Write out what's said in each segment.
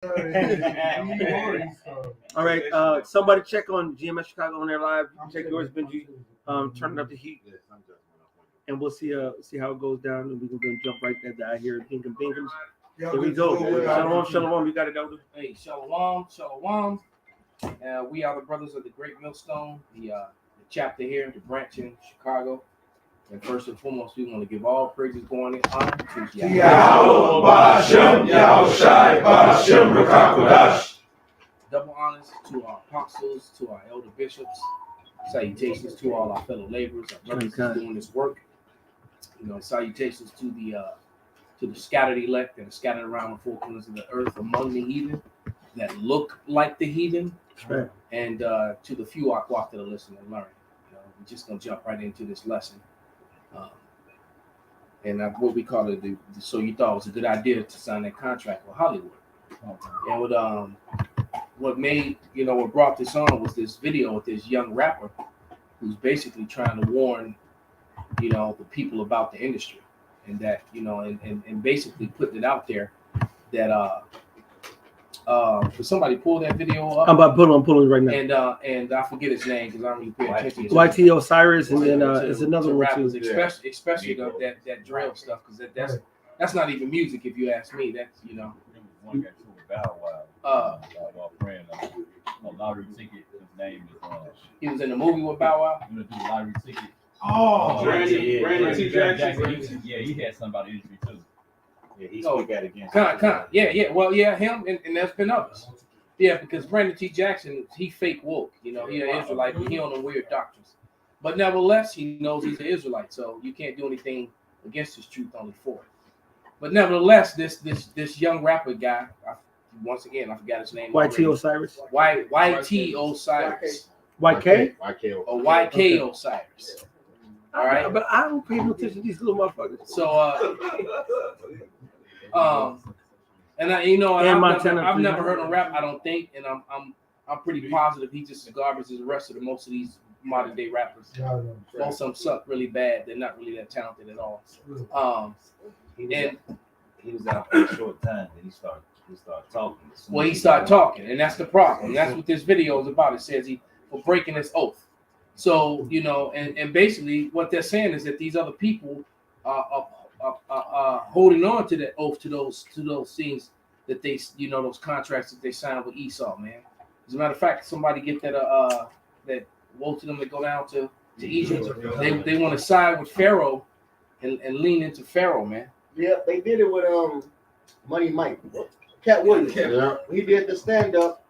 All right, somebody check on GMS Chicago on their live. Check yours, Benji. Turning up the heat, and we'll see how it goes down, and we're gonna jump right at the I hear Bingham Binghams. Here we go. Shalom, shalom. You got it, Elder. Hey, shalom, shalom. We are the brothers of the Great Millstone, the chapter here, the branch in Chicago. And first and foremost, we want to give all praises going in honor to Yahweh Ba'ashem, Yahushai Ba'ashem Rakakodash. Double honors to our apostles, to our elder bishops. Salutations to all our fellow laborers, our brothers who are doing this work. You know, salutations to the scattered elect and scattered around the four corners of the earth among the heathen that look like the heathen. Right. And to the few Akwaf that are listening and learning. You know, we're just gonna jump right into this lesson. And what we call it, so you thought it was a good idea to sign that contract with Hollywood. And what brought this on was this video with this young rapper who's basically trying to warn, the people about the industry, and that, and basically putting it out there that for somebody pull that video up. I'm about to pull it right now. And I forget his name because I don't really pay attention to YT Osiris, and then it's another one too. Especially that drill stuff, because that's not even music if you ask me. That's One got to Bow Wow. Friend, Lottery Ticket. His name is. He was in the movie with Bow Wow. You know, do Lottery Ticket. Oh, Brandon T. Jackson. Yeah, he had something about the industry too. Yeah, he spoke out against. Yeah. Well, yeah, him and there's been others. Yeah, because Brandon T. Jackson, he fake woke. He an Israelite, but he on the weird doctrines. But nevertheless, he knows he's an Israelite, so you can't do anything against his truth, only for it. But nevertheless, this young rapper guy, once again, I forgot his name. YT Osiris. YT Osiris. YK? Or YK Osiris. All right. But I don't pay no attention to these little motherfuckers. So, and I've never heard him rap. I don't think, and I'm pretty positive he's just as garbage as the rest of most of these modern day rappers. Most of them suck really bad. They're not really that talented at all. He was out for a short time, and he started talking. Well, he started talking, and that's the problem. That's what this video is about. It says he for breaking his oath. So and basically what they're saying is that these other people are holding on to that oath, to those things that they those contracts that they signed with Esau, man. As a matter of fact, somebody get that that most of them that go down to Egypt, they want to side with Pharaoh and lean into Pharaoh, man. Yeah, they did it with Money Mike, Cat Williams. Yeah. He did the stand up.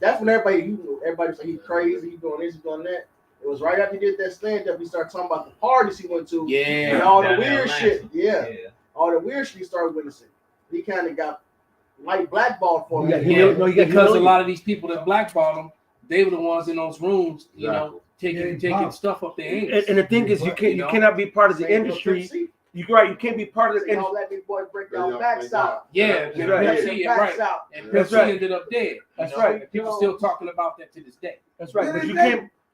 That's when everybody said he's crazy, he's doing this, he's doing that. It was right after he did that stand up, he started talking about the parties he went to, and all the weird shit. Yeah, all the weird shit he started witnessing. He kind of got blackballed for him. Because a lot of these people that blackballed him, they were the ones in those rooms, taking stuff up their anus. And the thing is, you cannot be part of the industry. You're right. You can't be part of the industry. Let these boys break y'all backs out. Yeah, right. And Pepsi ended up dead. That's right. And people still talking about that to this day. That's right. But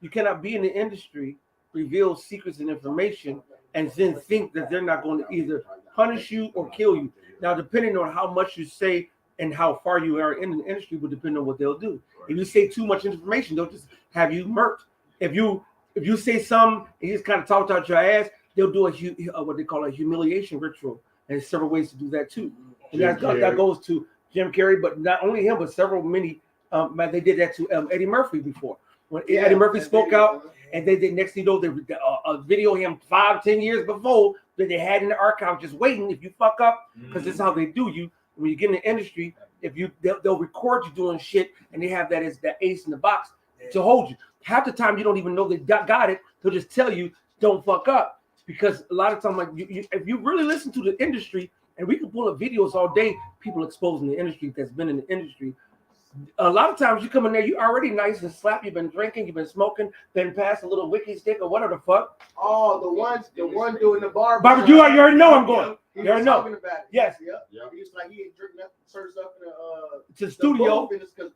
you cannot be in the industry, reveal secrets and information, and then think that they're not going to either punish you or kill you. Now, depending on how much you say and how far you are in the industry will depend on what they'll do. If you say too much information, they'll just have you murked. If you say something and you just kind of talk out your ass, they'll do what they call a humiliation ritual, and there's several ways to do that too. And that goes to Jim Carrey, but not only him, but many. They did that to Eddie Murphy before. When Eddie Murphy spoke out, and they did next thing you know, they video him 5-10 years before that they had in the archive just waiting. If you fuck up, because this is how they do you. When you get in the industry, they'll record you doing shit, and they have that as the ace in the box to hold you. Half the time you don't even know they got it. They'll just tell you don't fuck up. Because a lot of times, if you really listen to the industry, and we can pull up videos all day, people exposing the industry that's been in the industry. A lot of times you come in there, you already nice and slap. You've been drinking, you've been smoking, been past a little wiki stick or whatever the fuck. Oh, the one doing the barbecue. You already know I'm going. You already know. About it. Yes. Yeah. He was like he ain't drinking certain stuff to the studio,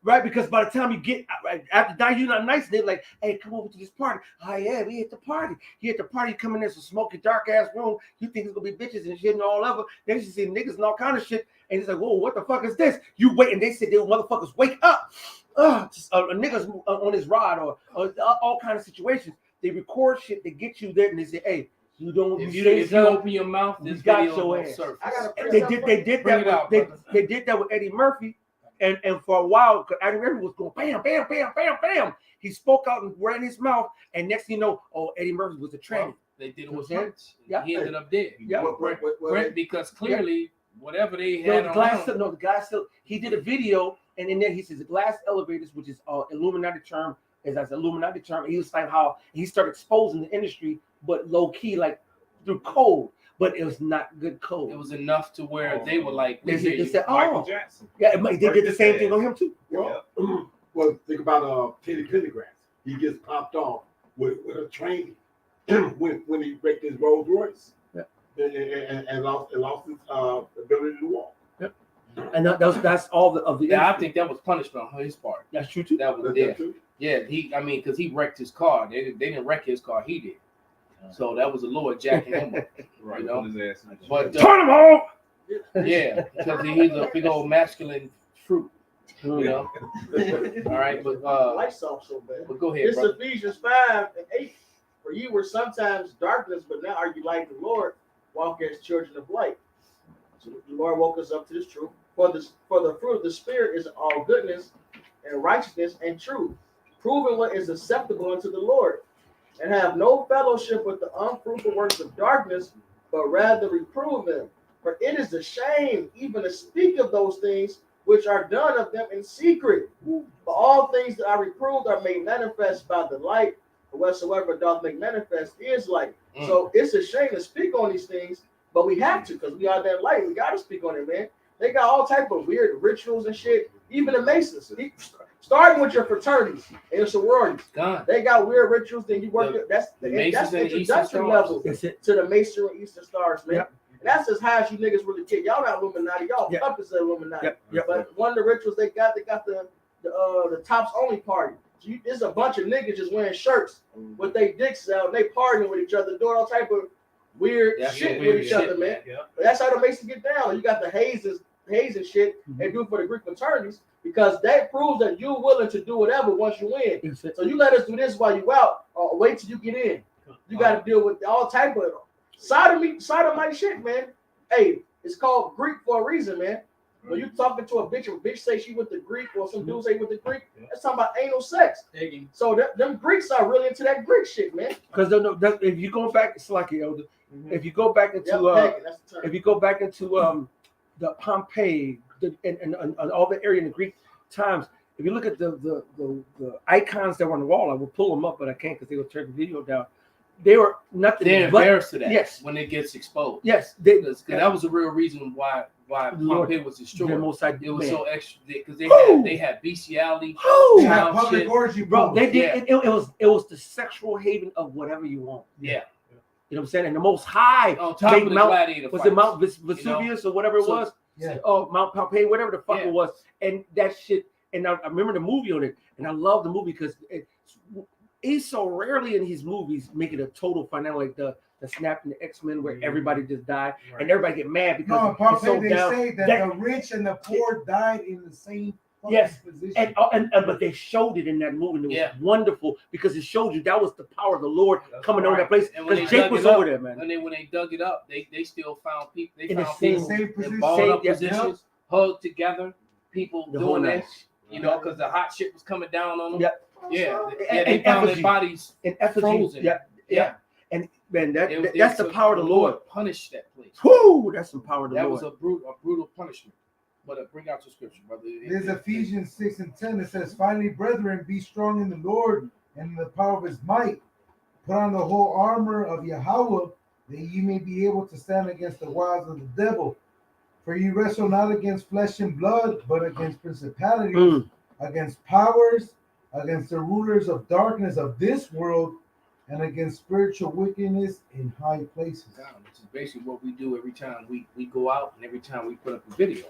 right? Because by the time you get after die, you're not nice. They're like, hey, come over to this party. Oh yeah, we at the party. You at the party, come in there, some smoky, dark ass room. You think it's gonna be bitches and shit and all over. Then you see niggas and all kind of shit. And it's like, whoa, what the fuck is this? You wait, and they said they motherfuckers wake up. Niggas on his rod or all kind of situations. They record shit, they get you there, and they say, hey, you don't. If You you, say if you something, open your mouth, this we got video your will ass. surface. I got a They did Bring it that. out, With, brother. they did that with Eddie Murphy, and for a while, because Eddie Murphy was going bam, bam, bam, bam, bam. He spoke out and ran his mouth, and next thing you know, oh, Eddie Murphy was a tranny. Well, they did it with Yeah. Prince. Yeah. He ended up dead. Yeah. Brent, because clearly whatever they No, had the on glass. him, No, the guy still. He did a video, and in there he says the glass elevators, which is Illuminati term, is as Illuminati term. And he was like how he started exposing the industry, but low key, like through code, but it was not good code. it was enough to where they were like, we They hear said, they you. said, Michael oh, Jackson. yeah, they did the same thing on him too. Well, well, think about Teddy Pendergrass. He gets popped off with a train when he wrecked his Rolls Royce. Yeah. And lost his ability to walk. And that's all of the. Yeah, I industry. think that was punishment on his part. That's true too. That was That's yeah, that too. yeah. Because he wrecked his car. They didn't wreck his car. He did. So that was the Lord jacking him up. Right. You know? Put his ass in the But Turn him off. yeah, because he's a big old masculine fruit. You know. All right, but Lights off so bad. go ahead, It's bro. Ephesians 5:8. For you were sometimes darkness, but now are you light in the Lord? Walk as children of light. So the Lord woke us up to this truth. For the fruit of the Spirit is all goodness and righteousness and truth, proving what is acceptable unto the Lord, and have no fellowship with the unfruitful works of darkness, but rather reprove them. For it is a shame even to speak of those things which are done of them in secret. For all things that are reproved are made manifest by the light, for whatsoever doth make manifest is light. So it's a shame to speak on these things, but we have to because we are that light. We got to speak on it, man. They got all type of weird rituals and shit. Even the Masons, starting with your fraternities and your sororities, God. they got weird rituals. Then you work. The That's Masons the and the Eastern introduction Stars. level That's it. to the Masonry and Eastern Stars, man. Yep. And that's as high as you niggas really get. Y'all not Illuminati. Y'all Yep. puppets of Illuminati. Yep. But one of the rituals they got the tops only party. So there's a bunch of niggas just wearing shirts with their dicks out and they partying with each other, doing all type of weird That's shit weird with each shit, other, man. Yeah. But that's how the Masons get down. You got the hazing shit they do for the Greek fraternities because that proves that you're willing to do whatever once you in. That's it. So you let us do this while you out, or wait till you get in. You got to deal with all type of sodomite shit, man. Hey, it's called Greek for a reason, man. When you talking to a bitch say she with the Greek, or some dude say with the Greek, that's talking about anal sex. So them Greeks are really into that Greek shit, man. Because if you go back, it's like elder. If you go back into Yep, that's the term. if you go back into the Pompeii and all the area in the Greek times, if you look at the icons that were on the wall, I will pull them up, but I can't because they will turn the video down. They were nothing. They're but, embarrassed to that. yes. When it gets exposed. yes, Because that was the real reason why Lord, Pompeii was destroyed. the most It was so extra because Woo! they had bestiality. Woo! Yeah. Have public shit. orgy, Bro, they did. Yeah. It was the sexual haven of whatever you want. Yeah. You know what I'm saying? And the most high On top big of the Mount gladiator was fights. it Mount Vesuvius or whatever it So- was. Yeah. Oh, Mount Pompeii, whatever the fuck Yeah. it was, and that shit. And I remember the movie on it, and I love the movie because he's so rarely in his movies make it a total final like the Snap and the X-Men where everybody just died and everybody get mad because No, it's Pompeii, so they down. say that that- the rich and the poor died in the same fucking Yes, position. and but they showed it in that movie. And it was Yeah. wonderful because it showed you that was the power of the Lord coming on that place. And when Because they Jake dug was it up, over there, man. when they dug it up, they still found people. They In the found same- people same in position. balled up Same- positions, hugged together, people The whole doing that. night. You know, because the hot shit was coming down on them. Yep. Yeah, And- they and found their effigy. bodies. In effigy, Frozen. yeah, Yeah. and man, It was- that's it the was- power of the Lord. Punished that place. Whoo, that's the power of the That Lord. was a brutal punishment. But bring out your scripture, brother. There's Ephesians 6:10 that says, "Finally, brethren, be strong in the Lord and in the power of his might. Put on the whole armor of Yahweh, that ye may be able to stand against the wiles of the devil. For ye wrestle not against flesh and blood, but against principalities, Mm. against powers, against the rulers of darkness of this world, and against spiritual wickedness in high places." Which is basically what we do every time we go out and every time we put up a video.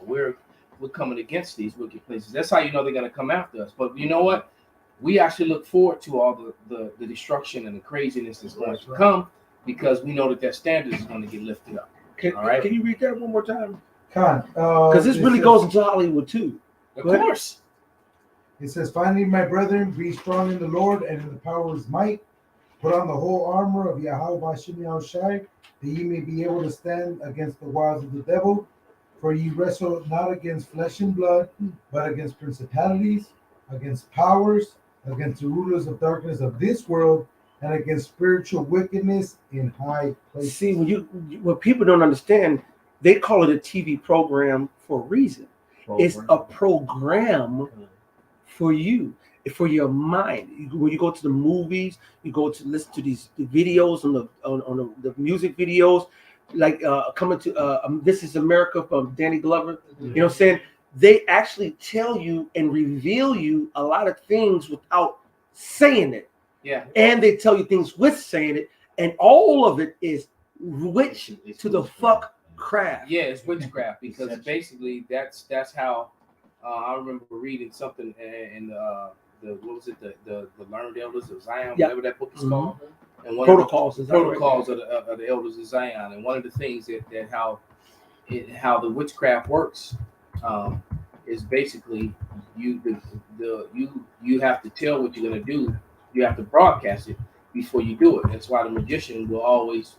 We're coming against these wicked places. That's how you know they're gonna come after us. But you know what? we actually look forward to all the destruction and the craziness that's going to come because we know that standard is going to get lifted up. All right. Can you read that one more time? Khan, Because this really goes into Hollywood too. Of Go ahead. course. It says, finally, my brethren, be strong in the Lord and in the power of his might. Put on the whole armor of Yahweh Bashim Yahushai, that ye may be able to stand against the wiles of the devil. For ye wrestle not against flesh and blood, but against principalities, against powers, against the rulers of darkness of this world, and against spiritual wickedness in high places. See, when people don't understand, they call it a TV program for a reason. It's a program for you, for your mind. When you go to the movies, you go to listen to the videos on the music videos, like coming to This Is America from Danny Glover. You know what I'm saying? They actually tell you and reveal you a lot of things without saying it. Yeah. And they tell you things with saying it, and all of it is witch to the fuck craft. Yeah, it's witchcraft because basically that's how I remember reading something in the what was it the Learned Elders of Zion, whatever that book is called, and one Protocols of the Elders of Zion, and one of the things that how the witchcraft works is basically you have to tell what you're gonna do. You have to broadcast it before you do it. That's why the magician will always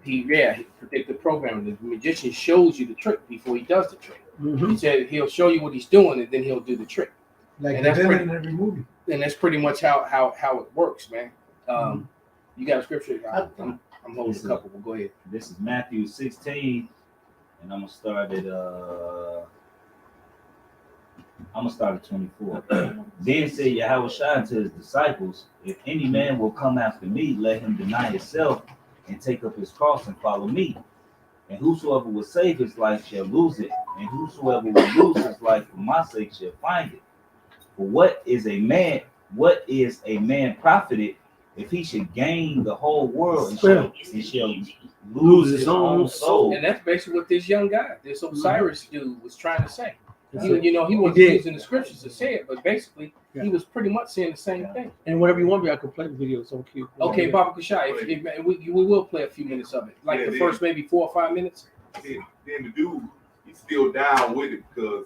predict the programming. The magician shows you the trick before he does the trick. He said he'll show you what he's doing and then he'll do the trick. Like and the villain in every movie. And that's pretty much how it works, man. You got a scripture? I'm holding a couple. Well, go ahead. This is Matthew 16, and I'm gonna start at 24. Then said Yahweh Shai to his disciples, if any man will come after me, let him deny himself and take up his cross and follow me. And whosoever will save his life shall lose it, and whosoever will lose his life for my sake shall find it. For what is a man profited if he should gain the whole world and shall lose his own soul? And that's basically what this young guy, this Osiris dude, was trying to say. He wasn't using the scriptures to say it, but basically he was pretty much saying the same thing. And whenever you want me, I can play the video. So cute. Okay, Baba Kushai, we will play a few minutes of it, like the first maybe 4 or 5 minutes. Then the dude, he's still down with it because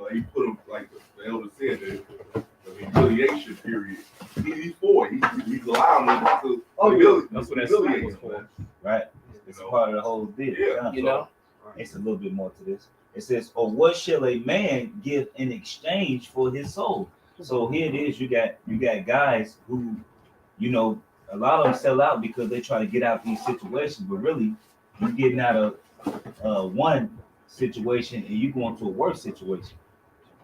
he put him like the elder said, the humiliation period. He's for it. He's allowing them to That's what that's for, right? It's a part of the whole deal. Yeah. It's a little bit more to this. It says, or what shall a man give in exchange for his soul? So here it is. You got guys who, a lot of them sell out because they try to get out of these situations, but really you're getting out of one situation and you going to a worse situation.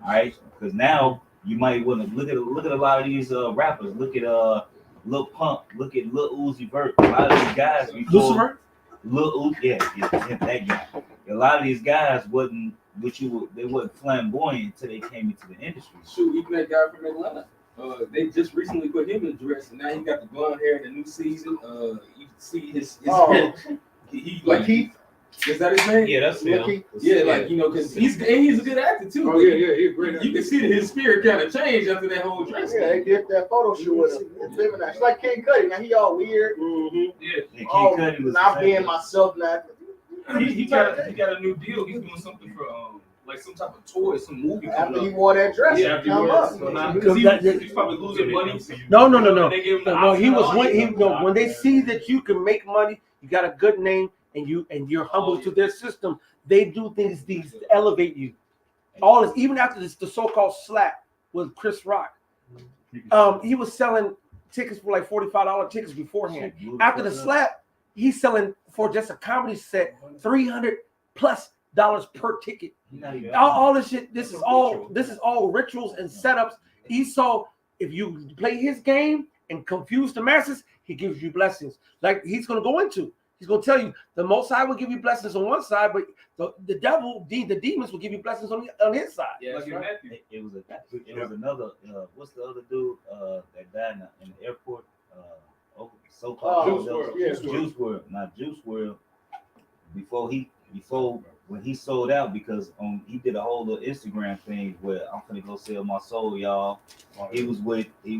All right, because now you might want to look at a lot of these rappers. Look at Lil Pump. Look at Lil Uzi Vert. A lot of these guys before Lil Uzi, yeah, that guy. A lot of these guys wasn't flamboyant until they came into the industry. Shoot, even that guy from Atlanta. They just recently put him in the dress, and now he got the blonde hair in the new season. You can see his he like Keith. Is that his name? Yeah, that's him. Yeah, because he's a good actor too. Oh yeah, he's great. You can see that his spirit kind of changed after that whole dress. Yeah, they did that photo shoot with him. It's living that. It's like King Cudi. Now he all weird. Yeah. Not being myself now. He got a new deal. He's doing something for like some type of toy, some movie. After he wore that dress, yeah, after he wore that. So now he's probably losing money. No. They give him the He was when they see that you can make money, you got a good name, and you're humble to their system. They do things to elevate you. All this, even after this, the so-called slap with Chris Rock, he was selling tickets for like $45 tickets beforehand. After the slap, he's selling for just a comedy set $300+ per ticket. All this shit. This is all rituals and setups. He saw if you play his game and confuse the masses, he gives you blessings. Like he's gonna go into. He's gonna tell you the Most High will give you blessings on one side, but the devil, the demons will give you blessings on his side. Yeah, like right. It was another. What's the other dude that died in the airport? So-called Juice WRLD. Juice WRLD. Not Juice WRLD. Before when he sold out, because he did a whole little Instagram thing where I'm gonna go sell my soul, y'all. He was with G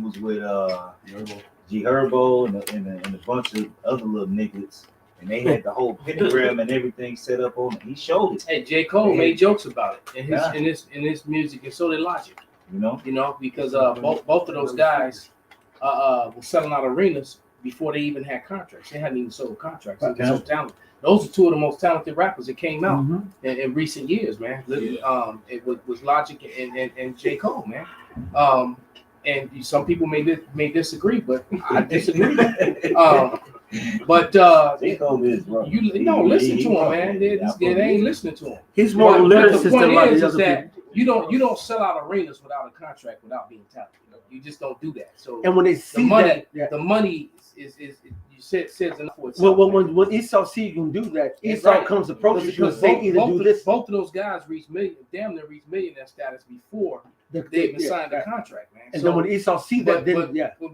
Herbo and a bunch of other little niggas, and they had the whole pentagram and everything set up on it. He showed it. Hey, J. Cole made jokes about it in his music, and so did Logic. You know, because both of those guys were selling out arenas before they even had contracts. They hadn't even sold contracts. They were so talented. Those are two of the most talented rappers that came out in recent years, man. It was Logic and J. Cole, man. And some people may disagree, but I disagree. But J. Cole is, bro. You don't listen to him, man. They ain't listening to him. He's more lyricist than a lot of the other that you don't sell out arenas without a contract, without being talented. You just don't do that. So and when they see the money is you says enough for itself. Well, when Esau see you can do that, Esau comes approaches you and say either do this. Both of those guys damn near reached millionaire status before they even signed a contract, man. And then when Esau see that,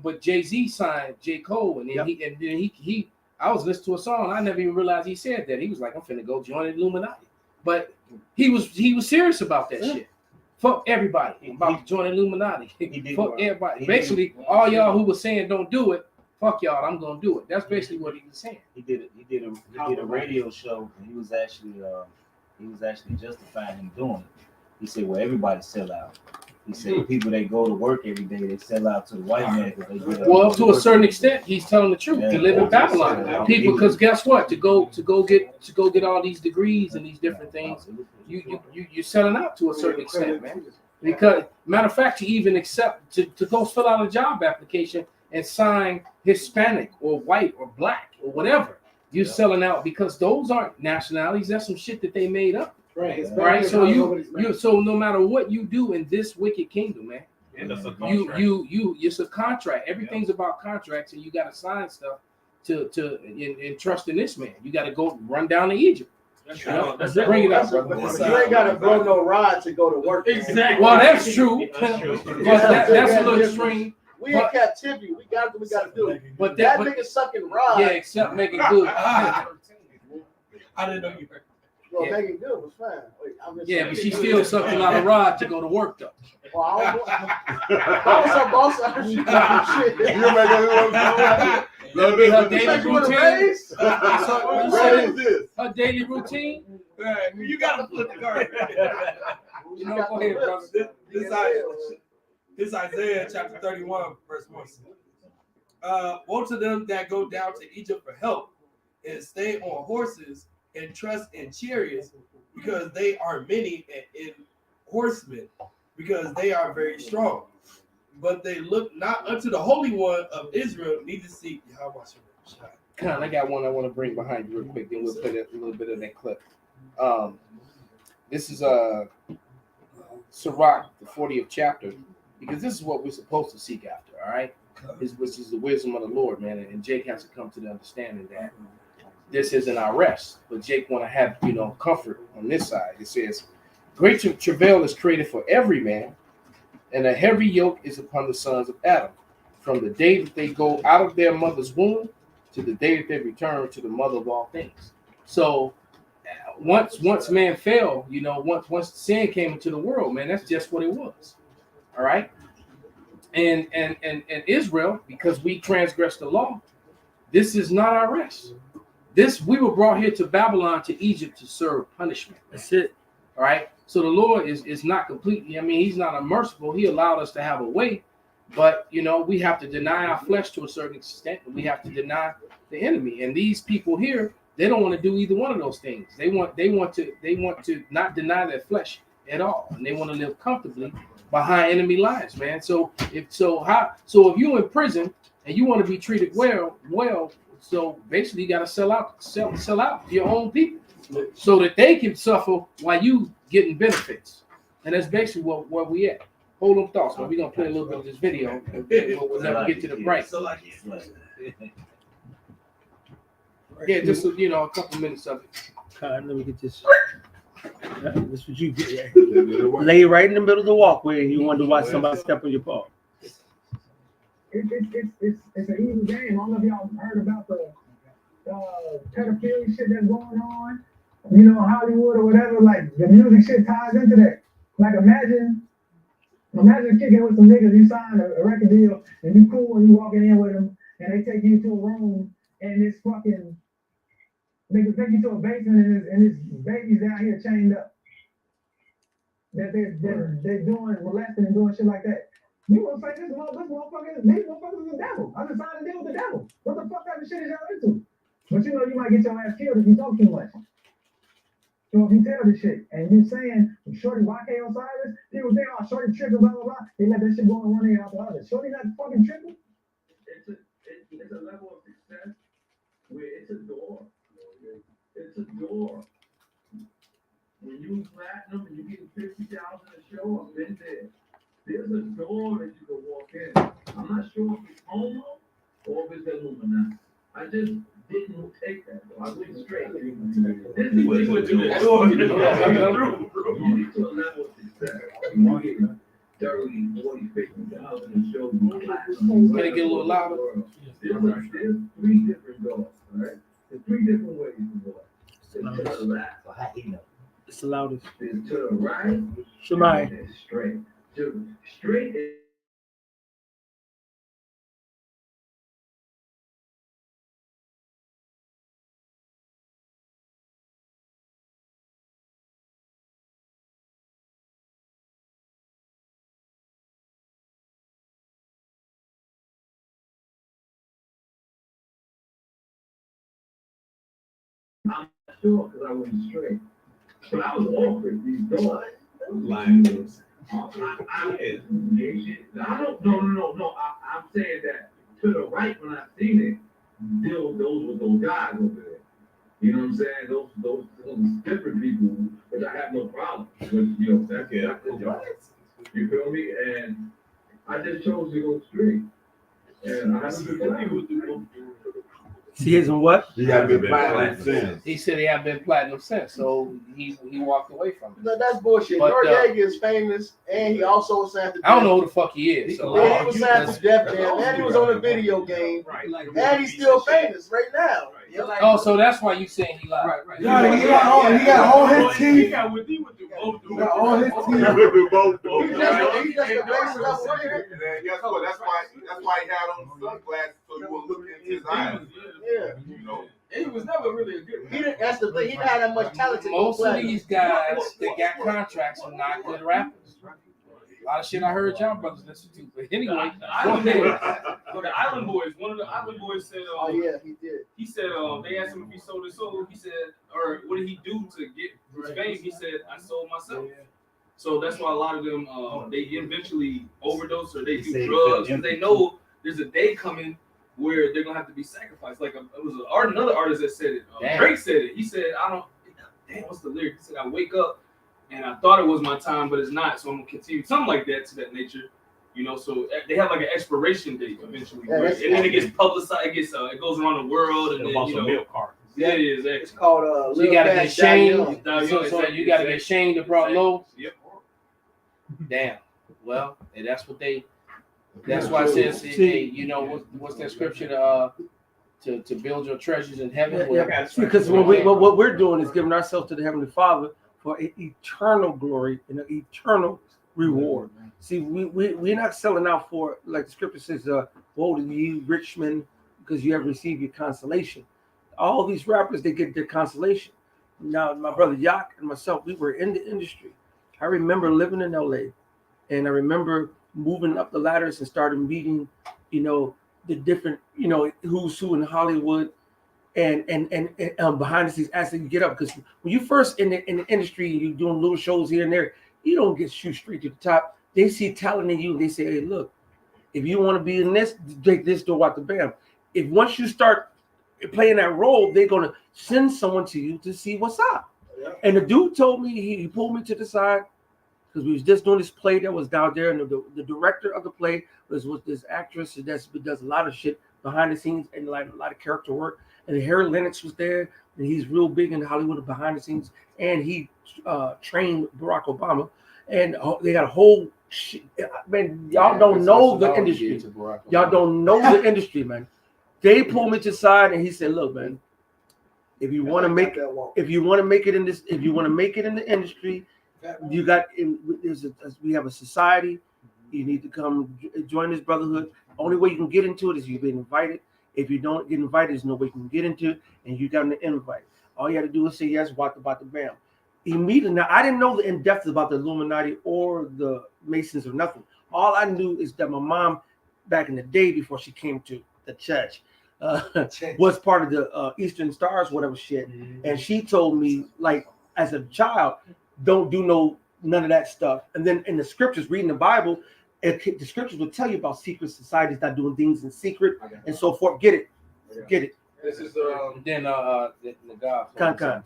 but Jay-Z signed J. Cole, and then he I was listening to a song, I never even realized he said that. He was like, I'm finna go join the Illuminati. But he was serious about that shit. Fuck everybody. He about to join the Illuminati. Fuck everybody. Basically, all y'all who was saying don't do it, fuck y'all, I'm gonna do it. That's basically what he was saying. He did a radio show, and he was actually justifying him doing it. He said, well, everybody sell out. He said people that go to work every day, they sell out to the white man. Well, to a certain extent, he's telling the truth. To live in Babylon, people, because guess what? To go get all these degrees and these different things, you're selling out to a certain extent, man. Because matter of fact, you even accept to go fill out a job application and sign Hispanic or white or black or whatever. You're selling out because those aren't nationalities. That's some shit that they made up. Right. So so no matter what you do in this wicked kingdom, man, it's a contract. Everything's about contracts, and you got to sign stuff to trust in this man. You got to go run down to Egypt. Bring it up, brother. You ain't got to blow no rod to go to work. Exactly. Well, that's true. That's a little extreme. We in captivity. We got what we got to do. But that nigga sucking rod. Yeah, except making good. I didn't know you heard. Well, making good was fine. Wait, but she still sucking a lot of rod to go to work though. Well, I was a boss. I shoot shit. You Her daily routine. Her daily routine. You gotta flip the card. You know, go ahead, brother. This Isaiah chapter 31, verse 1. Woe to them that go down to Egypt for help and stay on horses and trust in chariots, because they are many, and in horsemen, because they are very strong. But they look not unto the Holy One of Israel, neither seek Yahweh. Con, I got one I want to bring behind you real quick, then we'll play a little bit of that clip. This is Sirach, the 40th chapter, because this is what we're supposed to seek after, all right? Which is the wisdom of the Lord, man. And Jake has to come to the understanding that this isn't our rest, but Jake want to have, comfort on this side. It says, great travail is created for every man, and a heavy yoke is upon the sons of Adam, from the day that they go out of their mother's womb to the day that they return to the mother of all things. So once man fell, once sin came into the world, man, that's just what it was. All right. And Israel, because we transgressed the law, this is not our rest. We were brought here to Babylon, to Egypt, to serve punishment. That's it. All right. So the Lord is not completely, he's not unmerciful. He allowed us to have a way, but we have to deny our flesh to a certain extent, and we have to deny the enemy. And these people here, they don't want to do either one of those things. They want to not deny their flesh at all, and they want to live comfortably behind enemy lines, man. So if you're in prison and you want to be treated well, so basically you got to sell out your own people so that they can suffer while you getting benefits. And that's basically where we at. Hold on thoughts, man. We're gonna play a little bit of this video, and we'll never get to the break. Yeah, just a couple minutes of it. God, let me get this. This is what you get. Lay right in the middle of the walkway, and you wonder why somebody step on your paw. It's an easy game. I don't know if y'all heard about the pedophilia shit that's going on. you know, Hollywood or whatever, like the music shit ties into that. Like imagine kicking with some niggas, you sign a record deal and you cool and you walking in with them and they take you to a room and it's fucking, they can take you to a basement and this baby's out here chained up. That they're doing molesting and doing shit like that. You gonna say these motherfuckers is the devil. I just signed a deal with the devil. What the fuck type of shit is y'all into? But you know you might get your ass killed if you talk too much. So if you tell this shit and you saying Shorty YK Osiris, people think, oh, Shorty tripping, blah blah blah. They let that shit go on one day after the other. Shorty not fucking tripping. It's a level of success where it's a door. It's a door. When you platinum and you get 50,000 a show, I've been there. There's a door that you can walk in. I'm not sure if it's homo or if it's Illuminati. I just didn't take that. I went straight. This is what you do. You get to a level of success. You get 30, 40, 50,000 a show. Can it get a little louder? There's 3 different doors, right? There's 3 different ways to go. There's to the left. It's the loudest. There's to the right. Shemai. And there's straight. Straight is I'm not sure because I went straight. But I was awkward these doors. Lying. I don't. No. I'm saying that to the right when I seen it, those were those guys over there. You know what I'm saying? Those different people, which I have no problem with. You know, that's the job. You feel me? And I just chose to go straight. And I haven't been happy with the. See his and what? He got been platinum since. He said he had been platinum since, so he walked away from it. No, that's bullshit. But, Noriega is famous, and he also signed to I don't know who the fuck he is. So yeah, he was signed to Def Jam, and he was on a video game, and he's still famous right now. Oh, so that's why you saying he lied. Right. Yeah, he got all his team. He got with both. He got all his team. He's just the best level player. And then guess what? That's why he had on sunglasses so you wouldn't look into his eyes. Yeah. You know. He was never really a good. That's the thing. He didn't have that much talent to go Most of platinum. these guys that got contracts are not good rappers. A lot of shit I heard y'all brothers listen to. But anyway, The Island Boys, one of the Island Boys said, Oh yeah, he did. he said, they asked him if he sold his soul. He said, or what did he do to get his fame? He said, I sold myself. So that's why a lot of them, they eventually overdose or they do drugs because they know there's a day coming where they're gonna have to be sacrificed. Like it was another artist that said it. Drake said it. He said, damn, what's the lyric? He said, I wake up and I thought it was my time, but it's not. So I'm gonna continue something like that to that nature. You know, so they have like an expiration date eventually, Yeah, and then it gets publicized. It goes around the world, and then you know, milk cartons. yeah, it is. It's called so you gotta get shamed. Exactly. So you gotta get shamed and brought low. Yep. Damn. Well, and that's what they. That's why it says, hey, you know, what's that scripture to build your treasures in heaven? Yeah. Because what we're doing is giving ourselves to the Heavenly Father for an eternal glory and an eternal reward. See, we're not selling out for, like the scripture says, woe to you, rich men, because you have received your consolation. All these rappers, they get their consolation. Now, my brother Yak and myself, we were in the industry. I remember living in LA, and I remember moving up the ladders and started meeting, you know, the different, you know, who's who in Hollywood, and behind the scenes as you get up. Because when you first in the industry, you're doing little shows here and there, you don't get shoot straight to the top. They see talent in you. They say, hey, look, if you want to be in this, take this door out the bam. If once you start playing that role, they're gonna send someone to you to see what's up. Yeah. And the dude told me, he pulled me to the side because we was just doing this play that was down there, and the director of the play was this actress that does a lot of shit behind the scenes and like a lot of character work. And Harry Lennox was there, and he's real big in Hollywood behind the scenes, and he trained Barack Obama, and they got a whole shit. Man, y'all don't know the industry. Y'all don't know the industry, man. They pulled me to the side, and he said, "Look, man, If you want to make it, if you want to make it in this, if you want to make it in the industry, you got. We have a society. You need to come join this brotherhood. Only way you can get into it is you've been invited. If you don't get invited, there's no way you can get into it, and you got an invite. All you have to do is say yes, about the bam. Immediately. Now, I didn't know the in-depth about the Illuminati or the Masons or nothing. All I knew is that my mom, back in the day before she came to the church, was part of the Eastern Stars, whatever shit. And she told me, like, as a child, don't do none of that stuff. And then in the scriptures, reading the Bible, the scriptures will tell you about secret societies not doing things in secret and so forth. Get it. This is Then the God. Con.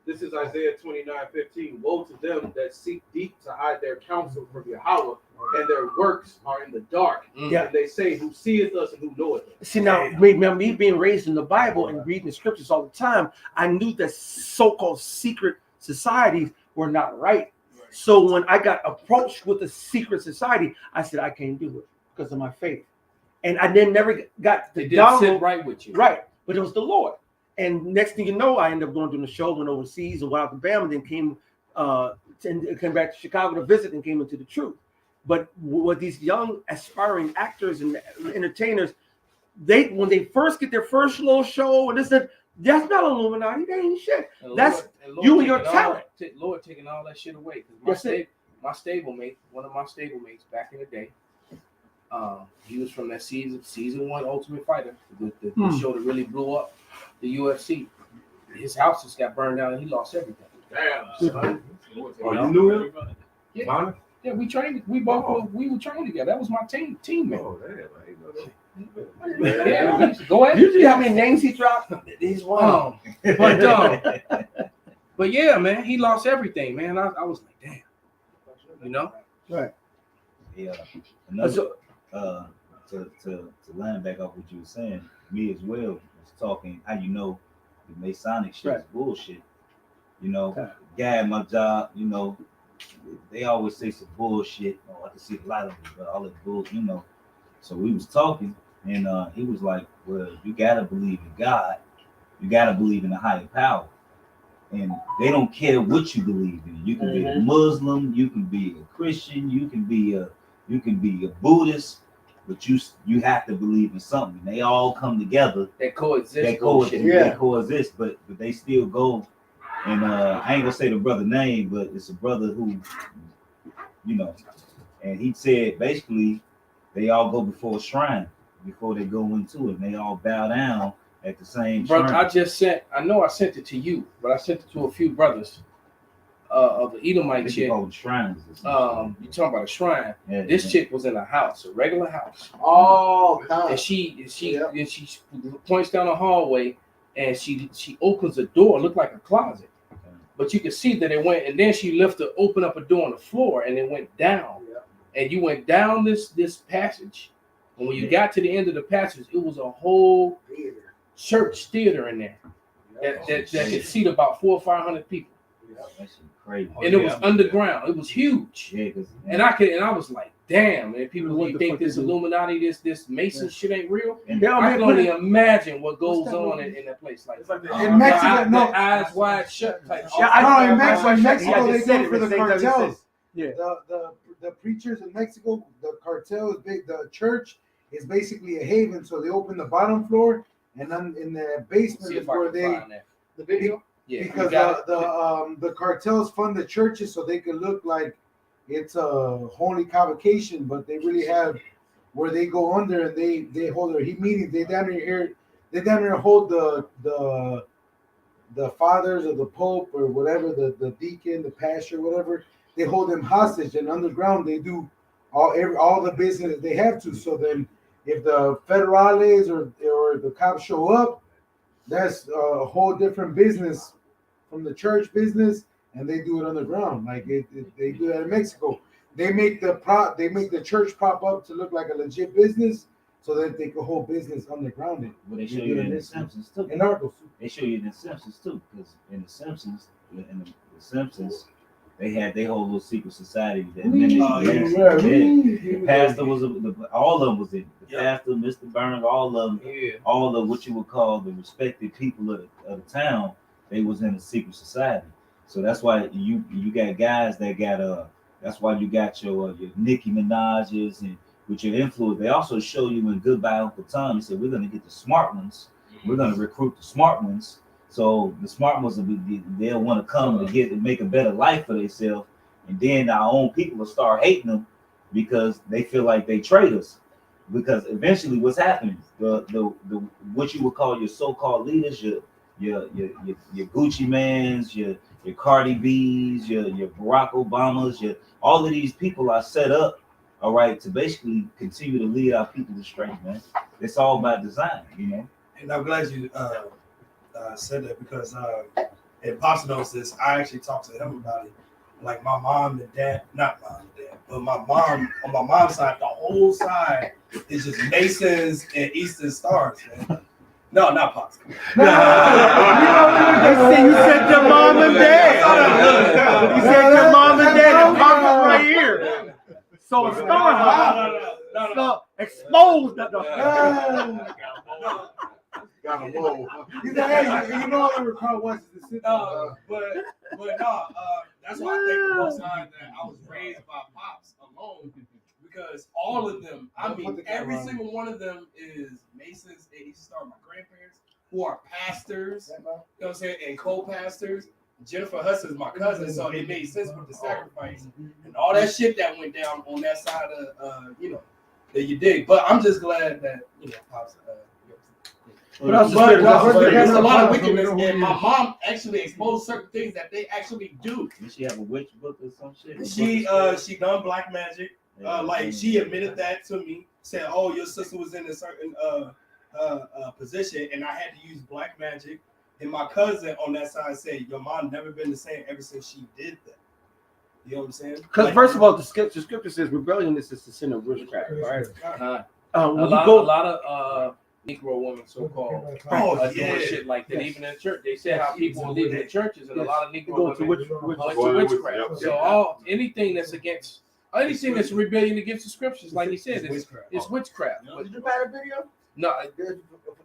This is Isaiah 29:15. Woe to them that seek deep to hide their counsel from Yahweh, and their works are in the dark. Yeah. And they say, who seeth us and who knoweth us. See, now, me being raised in the Bible and reading the scriptures all the time, I knew that so-called secret societies were not right. So when I got approached with a secret society, I said, I can't do it because of my faith. And I then never got the Didn't sit right with you. Right. But it was the Lord. And next thing you know, I ended up going to the show, went overseas and went out to Bama, and then came back to Chicago to visit and came into the truth. But what these young aspiring actors and entertainers, when they first get their first little show, and that's not Illuminati, they ain't shit. That's you and your talent. Lord taking all that shit away. That's My stablemate, one of my stablemates back in the day, he was from that season 1 Ultimate Fighter, the show that really blew up the UFC. His house just got burned down and he lost everything. Damn, son. Oh, you knew him? Yeah, yeah, we trained. We both we were trained together. That was my teammate. Oh, damn. I ain't know that. Yeah, go ahead. Usually, how many names he dropped? He's one. But yeah, man, he lost everything, man. I was like, damn, you know. Right. Yeah. Another, to line back off what you were saying, me as well was talking how you know the Masonic shit is bullshit. You know, guy at my job, you know, they always say some bullshit. Oh, I can see the light of it, but all that bullshit, you know. So we was talking, and he was like, well, you gotta believe in God. You gotta believe in a higher power. And they don't care what you believe in. You can be a Muslim, you can be a Christian, you can be a Buddhist, but you have to believe in something. They all come together. They coexist. They coexist, but they still go. And I ain't gonna say the brother name, but it's a brother who, you know, and he said basically they all go before a shrine before they go into it. And they all bow down at the same brother, shrine. I know I sent it to you, but I sent it to a few brothers of the Edomite chick. Shrines. You talking about a shrine? Yeah, this chick was in a house, a regular house. Oh, and she points down the hallway, and she opens a door, looked like a closet, but you could see that it went, and then she opened up a door on the floor, and it went down, and you went down this passage, and when you got to the end of the passage, it was a whole church theater in there that could seat about 400 or 500 people. That's crazy. And it was underground. It was huge. And I was like, damn, man, people really think this Illuminati, this Mason shit ain't real. And I can only imagine what goes on in a place like that. In Mexico, eyes wide shut type shit. Yeah, in Mexico they do it for the cartels. Yeah. The preachers in Mexico, the cartel is big. The church is basically a haven, so they open the bottom floor, and then in the basement is where the video. Yeah, because the cartels fund the churches so they can look like it's a holy convocation, but they really have where they go under and they hold their meetings. They down there hold the fathers or the pope or whatever, the deacon, the pastor, whatever. They hold them hostage, and underground they do all the business they have to. So then, if the federales or the cops show up, that's a whole different business from the church business, and they do it underground. Like they do that in Mexico. They make the church pop up to look like a legit business, so that they can hold business underground. Well, they show you in The Simpsons too. In Narcos. They show you in The Simpsons too, because in The Simpsons, they had their whole little secret society. That the pastor was all of them was in. pastor, Mr. Burns, all of them, all of what you would call the respected people of the town, they was in a secret society. So that's why you got guys that got that's why you got your Nicki Minaj's and with your influence. They also show you in Goodbye Uncle Tom. He said we're gonna get the smart ones. We're gonna recruit the smart ones. So the smart ones they'll want to come to make a better life for themselves, and then our own people will start hating them because they feel like they traitors. Because eventually, what's happening? The what you would call your so-called leaders, your Gucci Mans, your Cardi B's, your Barack Obamas, all of these people are set up, all right, to basically continue to lead our people astray, man. It's all by design, you know. And I'm glad you said that because and Pops knows this. I actually talked to him about it. Like my mom and dad, not mom and dad, but my mom on my mom's side, the whole side is just Masons and Eastern Stars, man. No, not Pops. You said your mom and dad. You said your mom and dad, and Pops is right here. So a star, no, exposed. Got a roll. You know all I recall once is the city. But no, that's why I think the most time that I was raised by Pops alone, because all of them, I mean, every single one of them is Masons and Eastern Star. My grandparents, who are pastors, you know what I'm saying, and co-pastors. Jennifer Hudson's my cousin, so it made sense with the sacrifice and all that shit that went down on that side of, that you dig. But I'm just glad that, Pops. But there's a lot of wickedness, and my mom actually exposed certain things that they actually do. Did she have a witch book or some shit? She done black magic. Like she admitted that to me, said, "Oh, your sister was in a certain position, and I had to use black magic." And my cousin on that side said, "Your mom never been the same ever since she did that." You know what I'm saying? Because first of all, the scripture says rebellion is the sin of witchcraft, right? A lot of Negro women, so-called, doing shit like that. Even in church, they said how people are leaving the churches, and a lot of Negro women to witchcraft. So anything that's anything that's rebellion against the scriptures, like he said, it's witchcraft. Did you find a video? No,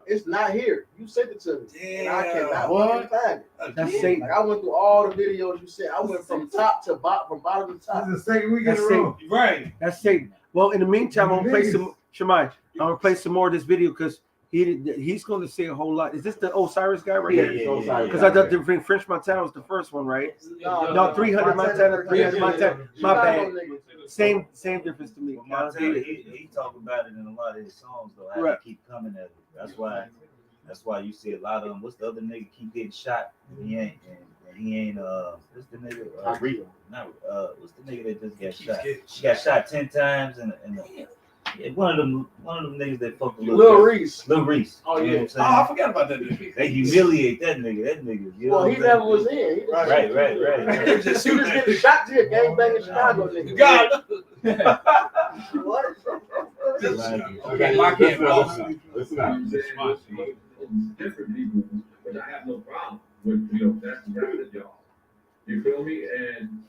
it's not here. You sent it to me. Damn, and I cannot find it. That's Satan. Like I went through all the videos you sent. I went from top to bottom, from bottom to top. This is the second week in That's a row. Satan. Right. That's Satan. Well, in the meantime, I'm gonna play some Shemai. I'm gonna play some more of this video because he's going to say a whole lot. Is this the Osiris guy right here? Yeah. Because I thought the French Montana was the first one, right? No, 300 Montana, 300 Montana. My bad. Same difference to me. Montana, he talk about it in a lot of his songs though. How they keep coming at it. That's why you see a lot of them. What's the other nigga keep getting shot? He ain't. What's the nigga? What's the nigga that just got shot? She got shot 10 times and one of them niggas that fucked with Lil Reese. Lil Reese. Oh you know yeah. what I'm saying? I forgot about that nigga. They humiliate that nigga. That nigga. You know Well, he never was in. He right. He just getting shot to a gangbang in Chicago, nigga. God. What? Okay, my kid, Listen out. Different people, but I have no problem with that's the job. You feel me? And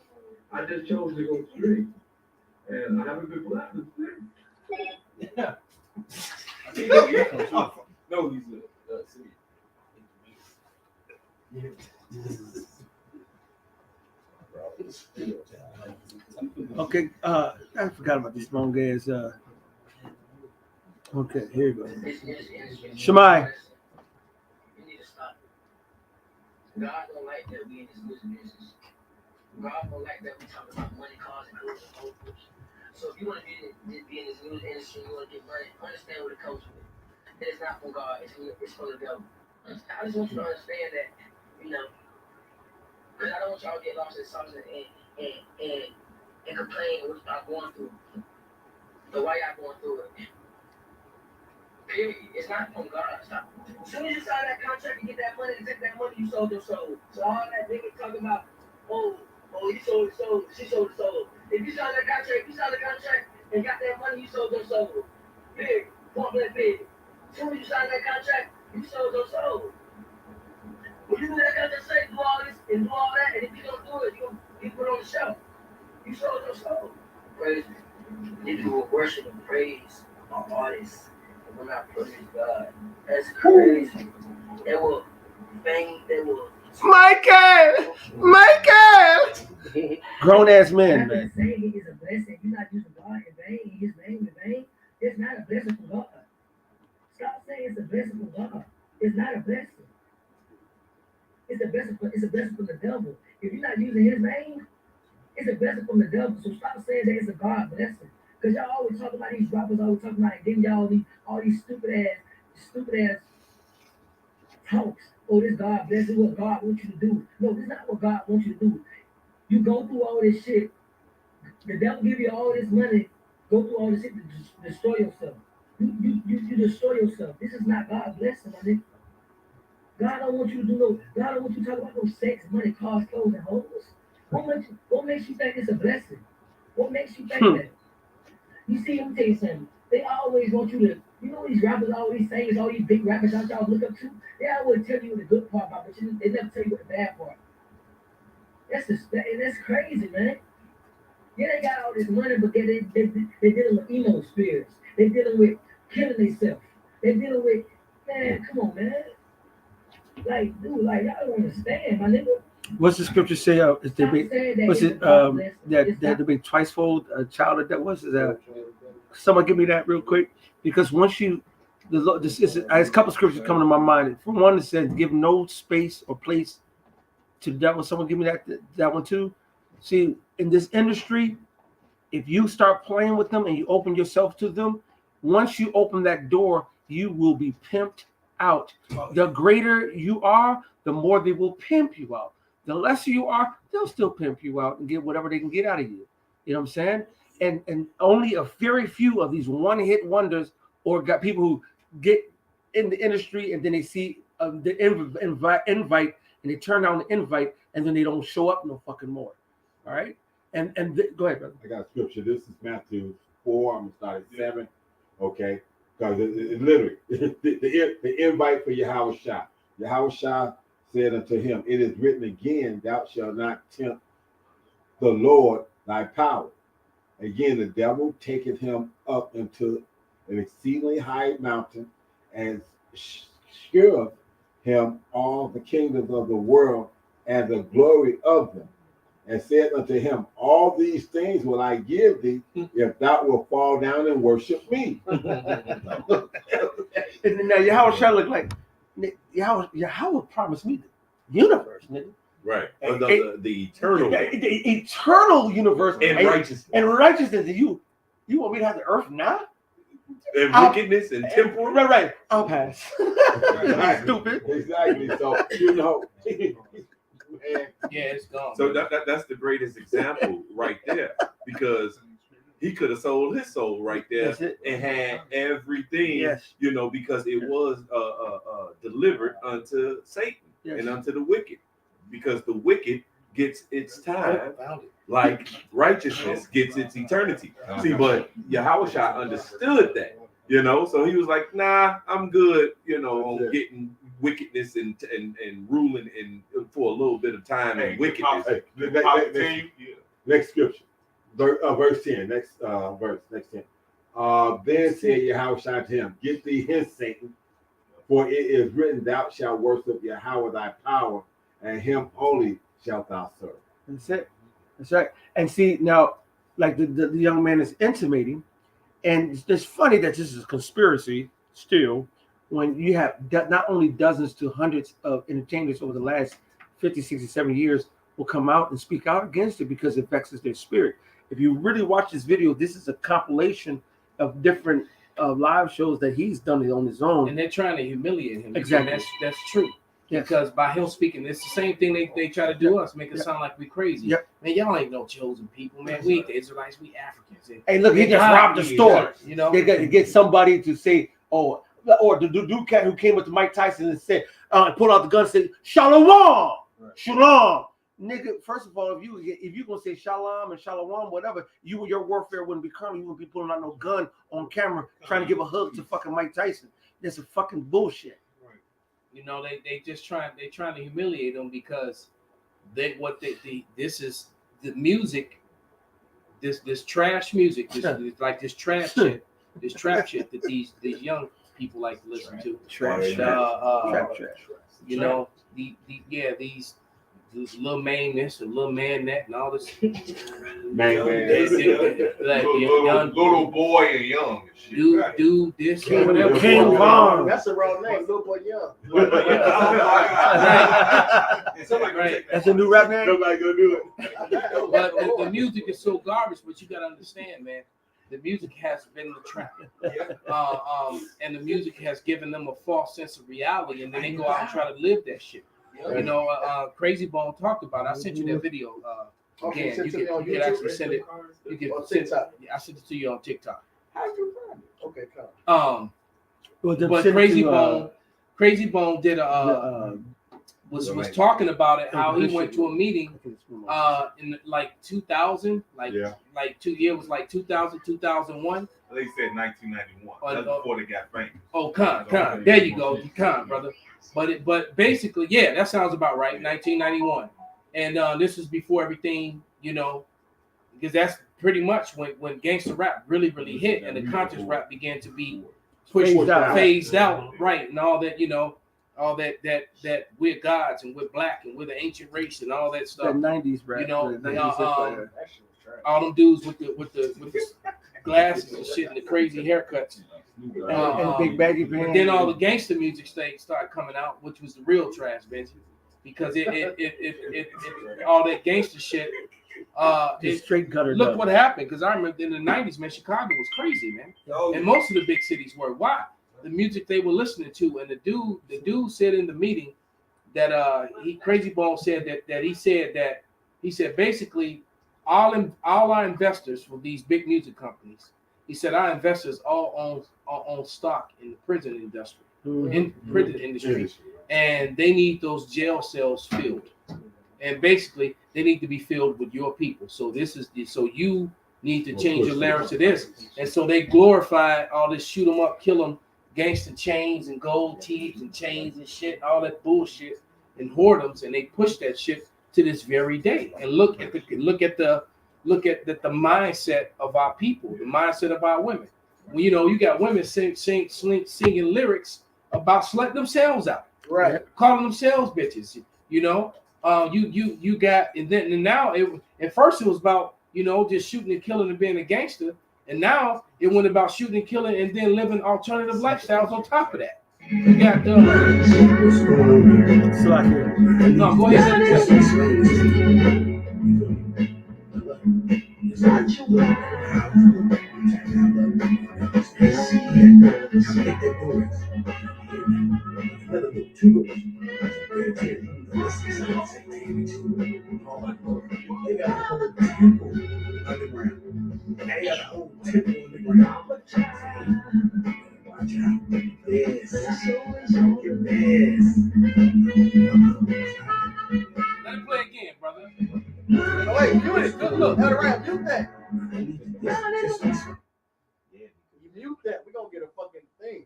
I just chose to go straight, and I haven't been blessed to straight. Yeah. No, he's a city. Okay, I forgot about this long ass. Okay, here you go. Shemai. God don't like that we in this business. God don't like that we talk about money, cars, and clothes, and hopes. So if you want to be in this news industry, you want to get money, understand what it comes with. It's not from God, it's from the devil. I just want you to understand that, because I don't want y'all to get lost in something and complain what y'all going through. So why y'all going through it? Period. It's not from God. Stop. As soon as you sign that contract and get that money, and take that money, you sold your soul. So all that nigga talking about, oh, he sold his soul, she sold his soul. If you sign the contract and got that money, you sold your soul. Big, pump that big. As soon as you sign that contract, you sold your soul. When you do that contract, say do all this and do all that, and if you don't do it, you put on the shelf. You sold your soul. Praise. If you will worship and praise are artists, and we're not pushing God. That's crazy. They will bang, they will. Michael! Grown ass man, man. Saying it is a blessing. You're not using God in vain, His name in vain. It's not a blessing from God. Stop saying it's a blessing from God. It's not a blessing. It's a blessing from the devil. If you're not using His name, it's a blessing from the devil. So stop saying that it's a God blessing. Because y'all always talking about these rappers, always talking about giving y'all all these stupid ass talks. Oh, this God blessing, what God wants you to do. No, this is not what God wants you to do. You go through all this shit. The devil give you all this money. Go through all this shit to destroy yourself. You destroy yourself. This is not God's blessing, my nigga. God don't want you to do no. God don't want you to talk about no sex, money, cars, clothes, and hoes. What makes you think it's a blessing? What makes you think that? You see, let me tell you something. They always want you to. You know these rappers always say, all these big rappers y'all look up to. They always tell you what the good part about, but they never tell you what the bad part. That's crazy, man. Yeah, they got all this money, but they dealing with emo spirits. They dealing with killing themselves. They dealing with, man, come on, man. Like, dude, like y'all don't understand, my nigga. What's the scripture say? Is there was it that to be twicefold a child that was that? Someone give me that real quick, because once you, there's a couple scriptures coming to my mind. For one, it says give no space or place to the devil. Someone give me that one too. See, in this industry, if you start playing with them and you open yourself to them, once you open that door, you will be pimped out. The greater you are, the more they will pimp you out. The lesser you are, they'll still pimp you out and get whatever they can get out of you. You know what I'm saying? And only a very few of these one-hit wonders, or got people who get in the industry and then they see the invite and they turn down the invite and then they don't show up no fucking more. All right? Go ahead, brother. I got scripture. This is Matthew 4. I'm going to start at 7. Okay? Because it literally, the invite for Yahweh Shah. Yahweh Shah said unto him, it is written again, thou shalt not tempt the Lord thy power. Again, the devil taketh him up into an exceedingly high mountain and sheweth him all the kingdoms of the world and the glory of them, and said unto him, all these things will I give thee if thou wilt fall down and worship me. And now Yahweh Shah look like Yahweh promised me the universe, nigga. Right. The eternal. The eternal universe and righteousness. And righteousness. You want me to have the earth now? And wickedness and temporal. Right. I'll pass. Right. Stupid. Exactly. So, you know. Yeah, it's gone. So that's the greatest example right there, because he could have sold his soul right there and had everything, you know, because it was delivered unto Satan and unto the wicked, because the wicked gets its time, like righteousness gets its eternity. See, but Yahweh Shah understood that, you know, so he was like, nah, I'm good, you know, on getting wickedness and ruling in for a little bit of time and wickedness. Next scripture, verse 10. Next verse, next 10. Then said Yahweh Shah to him, get thee hence, Satan, for it is written, thou shalt worship Yahweh thy power, and him only shalt thou serve. That's it. That's right. And see, now, like the young man is intimating, and it's funny that this is a conspiracy still, when you have not only dozens to hundreds of entertainers over the last 50, 60, 70 years will come out and speak out against it because it vexes their spirit. If you really watch this video, this is a compilation of different live shows that he's done on his own. And they're trying to humiliate him. Exactly. That's true. Yes. Because by him speaking, it's the same thing they try to do us, make it sound like we crazy. Yep. Man, y'all ain't no chosen people, man. We ain't the Israelites, we Africans. Hey, look, he just robbed the store. You know, they got to get somebody to say, oh, or the dude cat who came with Mike Tyson and said, pulled out the gun and said, Shalom, Shalom. Nigga, first of all, if you gonna say Shalom and Shalom, whatever, your warfare wouldn't be carnal. You wouldn't be pulling out no gun on camera trying to give a hug to fucking Mike Tyson. That's a fucking bullshit. You know, they just trying to humiliate them because this is the music, this trash music, this trash shit this trap shit that these young people like to listen to. Trap. You know, these little man this and little man that and all this. Like little boy and young. And shit. Dude, this King whatever. King Von. That's the wrong name, Little Boy Young. Right. That's a new rap name. Nobody gonna do it. But the music is so garbage. But you gotta understand, man. The music has been the trap, and the music has given them a false sense of reality, and then they go out and try to live that shit. You know, Crazy Bone talked about it. I sent you that video. Okay, Again, send it on you can YouTube? actually send it. You can On send, TikTok. I sent it to you on TikTok. How you find it? Okay, come. But Crazy Bone did was talking about it, how he went to a meeting in like 2000, like 2 years, was like 2000, 2001. They said 1991. That's before they got famous. Oh, con. There you go, brother. But basically, yeah, that sounds about right. 1991, and this was before everything, you know, because that's pretty much when gangster rap really hit, and the conscious rap began to be pushed, phased out, right, and all that, you know, all that we're gods and we're black and we're the ancient race and all that stuff. The 90s rap. You know, the 90s all them dudes with the glasses and shit and the crazy haircuts. and big baggy pants. But then all the gangster music started coming out, which was the real trash, Benji, because it all that gangster shit. Straight gutter. Look what happened, because I remember in the 90s, man, Chicago was crazy, man, and most of the big cities were. Why? The music they were listening to, and the dude said in the meeting that Crazy Bone said that he said basically all our investors for these big music companies, he said our investors all own stock in the prison industry, in prison industry, and they need those jail cells filled, and basically they need to be filled with your people. So you need to change your lyrics to this, and so they glorify all this shoot 'em up, kill 'em, gangster chains and gold teeth and chains and shit, all that bullshit and whoredoms, and they push that shit to this very day. And look at the mindset of our people, the mindset of our women. Well, you know, you got women singing lyrics about slutting themselves out, right? Calling themselves bitches. You know, you got, and now at first it was about, you know, just shooting and killing and being a gangster. And now it went about shooting and killing and then living alternative lifestyles on top of that. You got the no, go ahead. They got a whole temple on the ground. Watch out. Yes. Yes. Let it play again, brother. Oh, wait, mute it. Look, right, mute that. You mute that, we're gonna get a fucking thing.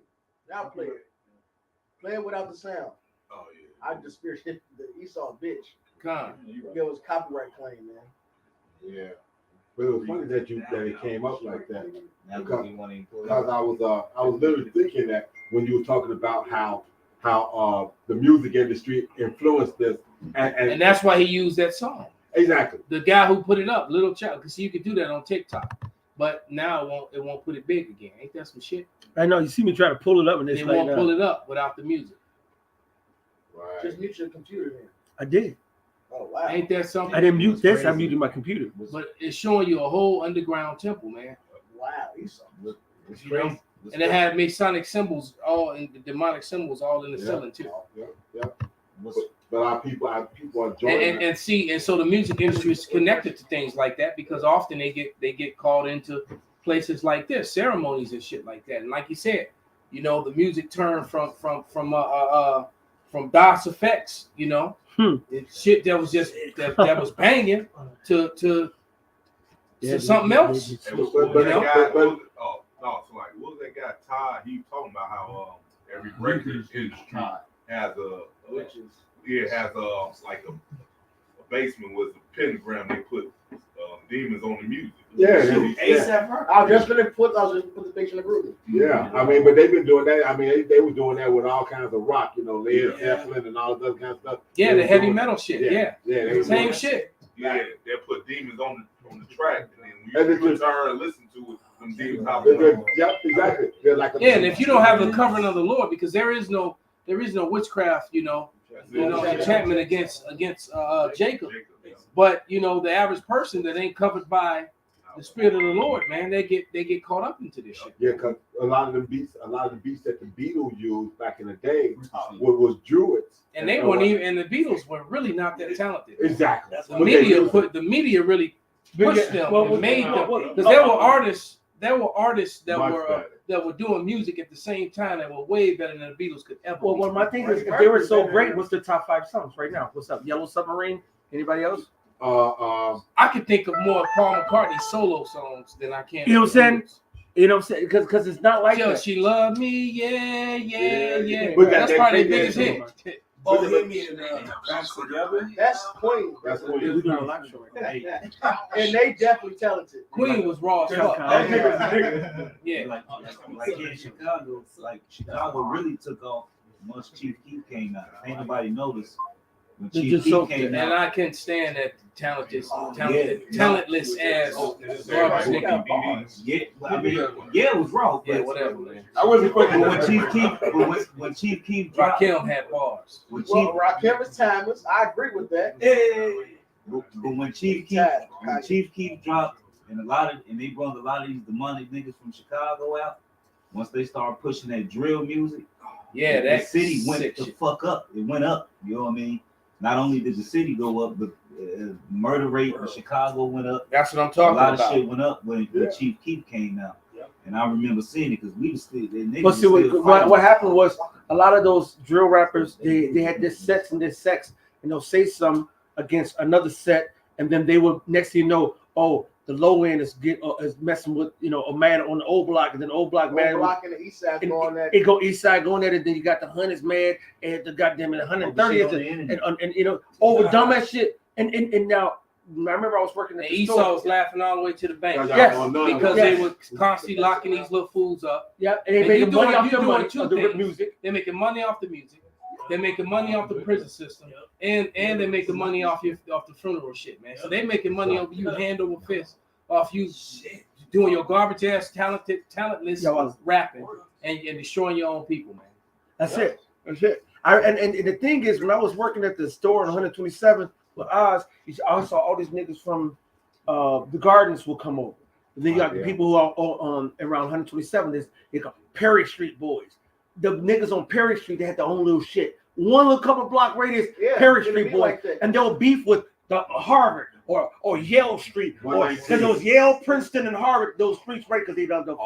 Now play it. Play it without the sound. Oh yeah. I just feared the Esau bitch. Con. It was copyright claim, man. Yeah. But it was funny that it came up like that. Because I was literally thinking that when you were talking about how the music industry influenced this, and that's why he used that song. Exactly. The guy who put it up, Little Child, because you could do that on TikTok, but now it won't put it big again. Ain't that some shit? I know. You see me try to pull it up, and it's they won't pull it up without the music. Right. Just mute your computer then. I did. Oh wow. Ain't that something? I didn't mute this. I muted my computer. But it's showing you a whole underground temple, man. Wow, Esau. It's You know? crazy. And it had Masonic symbols, all in the demonic symbols, all in the ceiling too. Yeah. But our people are joining. And so the music industry is connected to things like that, because often they get called into places like this, ceremonies and shit like that. And like you said, you know, the music turned from DOS effects, you know, shit that was just that was banging to something else. So like, what was that guy Todd? He was talking about how every breaking industry has like a basement with a pentagram. They put demons on the music. Yeah, ASAP. I was just gonna put the picture in the group. Yeah, I mean, but they've been doing that. I mean, they were doing that with all kinds of rock, you know, Led Zeppelin and all that kind of stuff. Yeah, They the heavy doing- metal shit. Yeah, they same doing- shit. Yeah, they put demons on the track, and And then it's when you just- return and listen to it, them demons out. Yep, exactly. They're like Yeah, and if you don't have the covering of the Lord, because there is no witchcraft, enchantment against Jacob. But the average person that ain't covered by the Spirit of the Lord, man, they get caught up into this shit. Yeah, because a lot of the beats that the Beatles used back in the day was druids, And they weren't even, and the Beatles were really not that talented. Exactly. The media really pushed them and made them, because there were artists that were doing music at the same time that were way better than the Beatles could ever. Well, be. my thing is, if they were so great, what's the top 5 songs right now? What's up? Yellow Submarine? Anybody else? I could think of more Paul McCartney solo songs than I can. You know what I'm saying? You know what I'm saying? Because it's not like Yo, that. She Loved Me, yeah. We got That's that probably big their biggest ass hit. Oh, hit me and Dance Together. That's Queen. That's what We're doing a live show right now. And they definitely talented. Queen was raw as fuck. Yeah. Like in Chicago, Chicago really took off once Chief Keef came out. Ain't nobody noticed when They Chief just Keef so- came And out. I can't stand that talentless ass garbage nigga. Yeah, I mean, yeah, it was raw. Yeah, but- whatever, man. I wasn't But fucking when Chief Keef dropped, Rakim had bars. when Chief, Well, Rakim is timeless. I agree with that. but when Chief Keef dropped, and they brought a lot of these demonic niggas from Chicago out. Once they started pushing that drill music, Yeah, the that city went sick the shit. fuck up. It went up. You know what I mean? Not only did the city go up, but murder rate in Chicago went up. That's what I'm A talking lot about. of shit went up when Chief Keef came out. And I remember seeing it because we was still, the niggas But see, was still what fighting. happened was a lot of those drill rappers, they had this sex and this sex, and they'll say something against another set, and then they will, next thing you know, oh, the low end is messing with a man on the old block, and then the old block man. Block in the east side going that. It go east side going at it, then you got the hundreds man and the goddamn 130th and over dumbass shit. And now I remember I was working at And the Esau store. was laughing all the way to the bank. Yes, because they were constantly locking these little fools up. Yeah, and they making money off the money, two of the things. music. They're making money off the music. They're making money off the prison system, and they're making money off the funeral shit, man. So they're making money off you hand over fist, off you doing your garbage ass talentless rapping and destroying your own people, man. That's it. That's it. And the thing is, when I was working at the store on 127 with Oz, I saw all these niggas from the Gardens will come over. And then you got the people who are around 127. They got Perry Street boys. The niggas on Perry Street, they had their own little shit. One little couple block radius, Perry Street boys, like that. and they'll beef with the Harvard or Yale Street, because those Yale, Princeton, and Harvard, those streets, right? Because they don't know.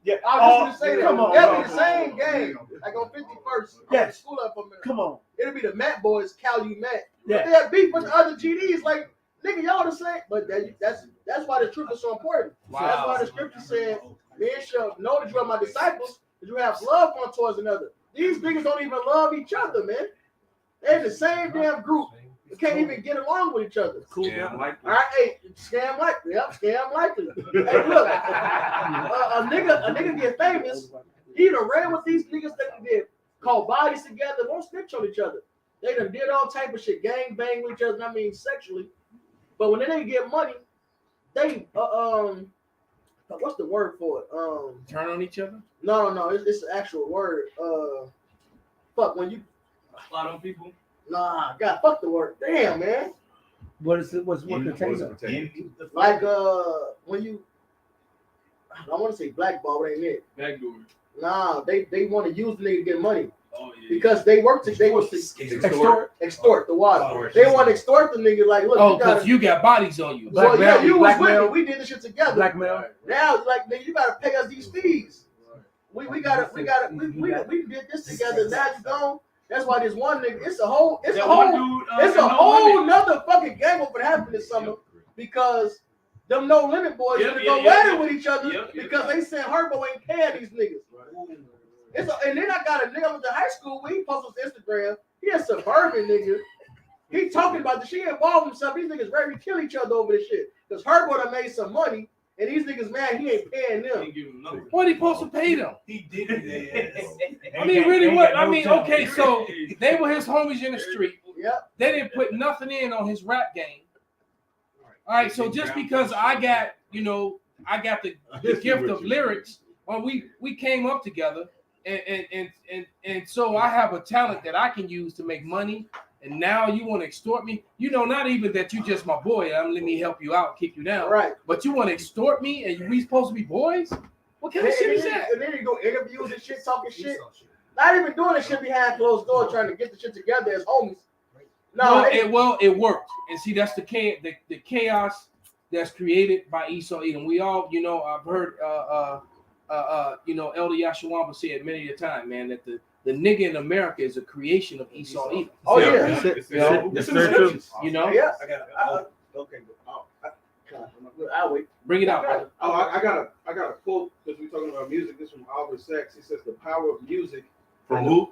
Yeah, I was just gonna say, come on, that'll be the same game. Like on 51st, Yes. school up a minute. Come on. It'll be the Matt boys, Cal U Matt. Yeah. They have beef with the other GDs, like nigga, y'all the same. But that's why the truth is so important. Wow. That's why the scripture said, "Men shall know that you are my disciples, that you have love one towards another." These niggas don't even love each other, man. They're the same damn group. They can't even get along with each other. Cool. Yeah, like All right, hey, scam likely. Yep, scam likely. Hey, look, a nigga get famous. He done ran with these niggas that did call bodies together, won't snitch on each other. They done did all type of shit, gang bang with each other. I mean sexually, but when they get money, they what's the word for it? Turn on each other. No, it's an actual word. Fuck when you. A lot of people. Nah, God, fuck the word. Damn, man. What is it? What contains it? Like when you, I want to say blackball, but ain't it? Backdoor. Nah, they want to use the nigga to get money Oh yeah. because they work to extort the water. They want to extort the nigga like, look, Oh, you gotta, because you got bodies on you. well, yeah, you was with me. blackmail. We did this shit together. Blackmail. Now, like, nigga, you gotta pay us these fees. We did this together. Now you gone. That's why this one nigga. It's a whole nother fucking gang over to happen this summer because them No Limit boys gonna go at it with each other because they said Herbo ain't paying these niggas. And then I got a nigga with the high school where he posted on Instagram. He a suburban nigga. He talking about the shit. He involved himself. These niggas ready to kill each other over this shit. Because Herbo done made some money, and these niggas mad he ain't paying them. What he supposed to pay them? He did it. I mean, really, what? I mean, okay, so they were his homies in the street. Yep. They didn't put nothing in on his rap game. All right, so just because I got, I got the gift of lyrics, or we came up together, and so I have a talent that I can use to make money. And now you want to extort me? Not even that you just my boy. Let me help you out, kick you down. Right. But you want to extort me, and we supposed to be boys? What kind of shit is that? And then you go interviews and shit, talking shit. Not even doing this shit behind closed doors, trying to get the shit together as homies. No, it worked. And see, that's the chaos that's created by Esau Edom. We all, I've heard Elder Yashawamba say it many a time, man, that the nigga in America is a creation of Esau Edom. Oh yeah, this is true. Yeah. Okay. I'll wait. Bring it out, brother. I got a quote because we're talking about music. This is from Oliver Sacks. He says the power of music. From who?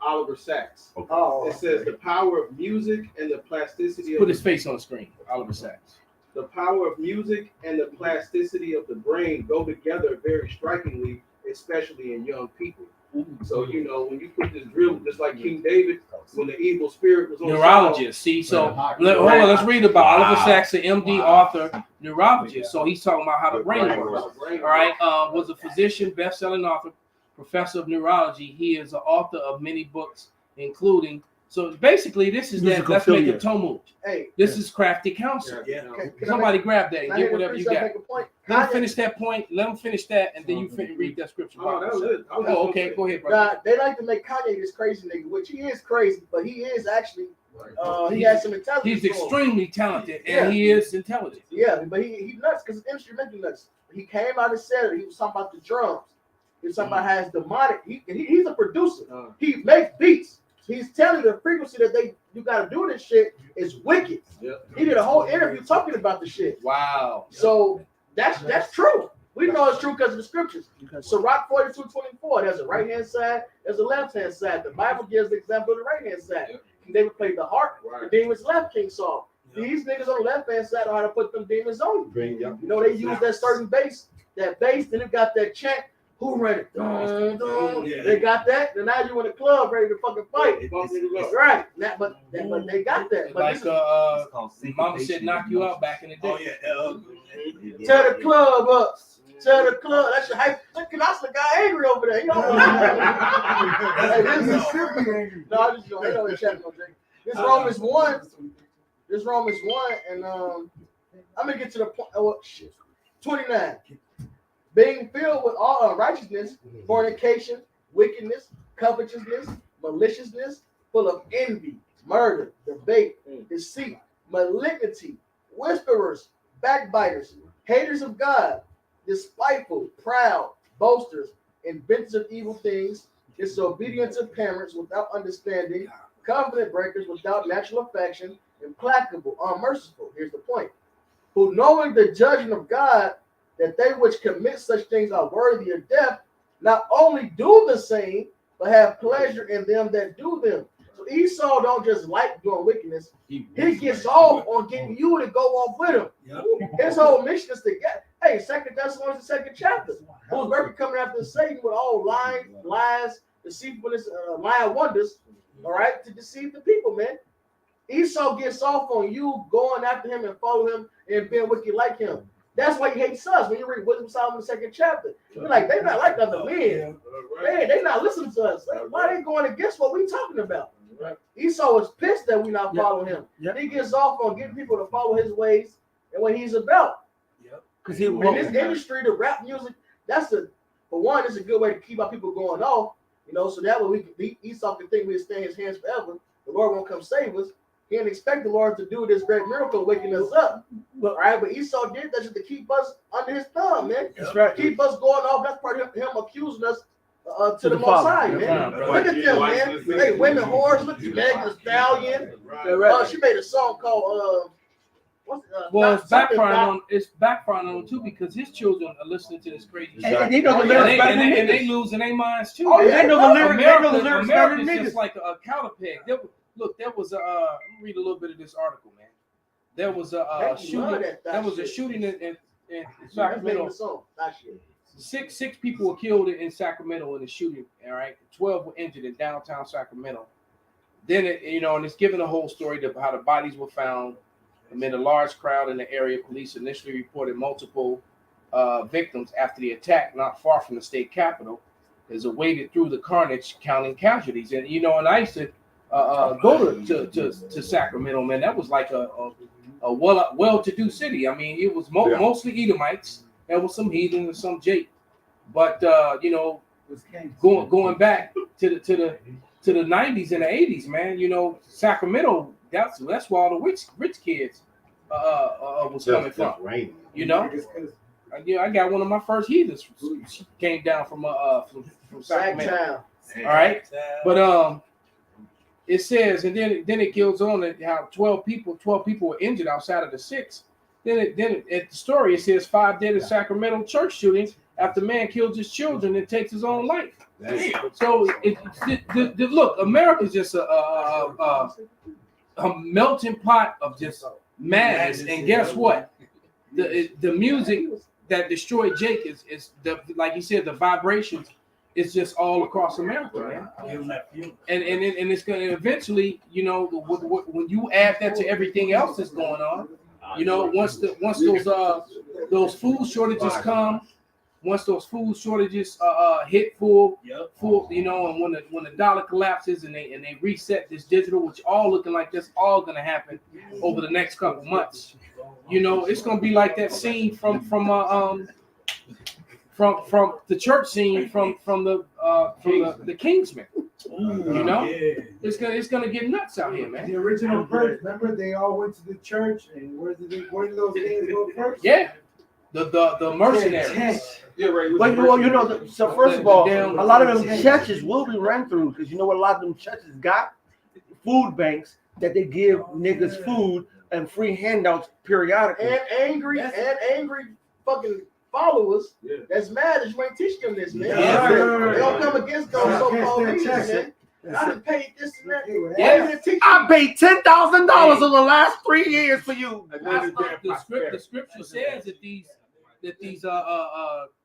Oliver Sacks. Okay. Oh. It says the power of music and the plasticity. Put his face on the screen. Oliver Sacks. The power of music and the plasticity of the brain go together very strikingly, especially in young people. So when you put this drill, just like King David, when the evil spirit was on neurologist. See, so hold on, let's read about Oliver Sacks, the MD author, neurologist. So he's talking about how the brain works. All right, was a physician, best-selling author, professor of neurology. He is the author of many books, including. So basically, this is that. Let's make a Talmud. Hey, this is crafty counsel. Yeah. Somebody grab that and get whatever you got. Let him Kanye, finish that point. Let him finish that, and then you read that scripture. Oh, that was it. Oh, okay. Go ahead, brother. they like to make Kanye this crazy nigga, which he is crazy, but he is actually. He has some intelligence. He's to him. extremely talented, and he is intelligent. Yeah, but he nuts because it's instrumental nuts. He came out and said it. He was talking about the drums. He was talking about how it's demonic. He's a producer. He makes beats. He's telling the frequency that you got to do this shit is wicked. Yep. He did a whole interview talking about the shit. Wow. So that's true. We know it's true because of the scriptures. So Rock 42:24, there's a right hand side, there's a left hand side. The Bible gives the example of the right hand side. King David played the harp, the demons left King Saul. These niggas on the left hand side know how to put them demons on you. They use that certain bass, then you got that chant. Who ran it? Dun, dun. Yeah. They got that. Then now you in the club ready to fucking fight. Right. But they got that. But like Mama said, knock you out back in the day. Oh yeah. tear the club up. Tear the club. That's your hype. Look, that's the guy angry over there. No, I'm just joking. This Romans 1. This Romans 1, and I'm gonna get to the point. Oh shit. 29. Being filled with all unrighteousness, fornication, wickedness, covetousness, maliciousness, full of envy, murder, debate, deceit, malignity, whisperers, backbiters, haters of God, despiteful, proud, boasters, inventors of evil things, disobedient to parents without understanding, covenant breakers without natural affection, implacable, unmerciful. Here's the point. Who knowing the judgment of God, that they which commit such things are worthy of death, not only do the same, but have pleasure in them that do them. So Esau don't just like doing wickedness. He gets off on getting you to go off with him. Yep. His whole mission is to get, 2 Thessalonians, the 2nd chapter. Who's working coming after Satan with all lies, deceitfulness, lying wonders, all right, to deceive the people, man. Esau gets off on you going after him and follow him and being wicked like him. That's why he hates us. When you read Wisdom of Solomon, the 2nd chapter, you're like, they're not like other men. Man, they're not listening to us. Why are they going against what we're talking about? Esau is pissed that we not following him. He gets off on getting people to follow his ways and what he's about. Because in this industry, the rap music, for one, it's a good way to keep our people going off, so that way Esau can think we'll stay in his hands forever. The Lord won't come save us. He didn't expect the Lord to do this great miracle, waking us up. All right, but Esau did that just to keep us under his thumb, man. That's right. Keep us going off. That's part of him accusing us to the Most High, man. Look at them, man. Hey, women whores. Look at Megan Thee Stallion. She made a song called well, it's backfiring on him too because his children are listening to this crazy shit. And they know the lyrics better than and they losing their minds too. Oh, they know the lyrics. They know the lyrics better America's than niggas. just like a counter peg. look, there was a. Let me read a little bit of this article, man. There was a shooting. There was a shooting in Sacramento. Six people were killed in Sacramento in the shooting. All right, 12 were injured in downtown Sacramento. Then and it's given a whole story of how the bodies were found amid a large crowd in the area. Police initially reported multiple victims after the attack not far from the state capitol. As it waded through the carnage, counting casualties, and I used to go to Sacramento, man. That was like a well-to-do city. I mean, it was mostly Edomites. There was some heathen and some Jake, but going back to the 90s and the 80s, man. Sacramento. That's where all the rich kids was coming from. Right. I got one of my first heathens. She came down from Sacramento. All right, but it says, and then it goes on that how 12 people were injured outside of the 6. Then at the story it says 5 dead in Sacramento church shootings after man kills his children and takes his own life. So look, America's just a melting pot of just madness, and guess what? The music that destroyed Jake is like you said, the vibrations. It's just all across America, man. And it's going to eventually, when you add that to everything else that's going on, once those food shortages come, once those food shortages hit full, and when the dollar collapses and they reset this digital, which all looking like that's all going to happen over the next couple months, it's going to be like that scene from the church scene from the Kingsman. It's gonna get nuts out here, man. The original church, remember they all went to the church, and where did those things go first? Yeah, the mercenaries. Yeah, right. But so first of all, a lot of them churches will be run through because what a lot of them churches got food banks that they give niggas food and free handouts periodically. And angry fucking followers that's mad that you ain't teach them this, man. They don't come against those so-called leaders, man. I done paid this and that. I paid $10,000 in the last 3 years for you. The scripture says that these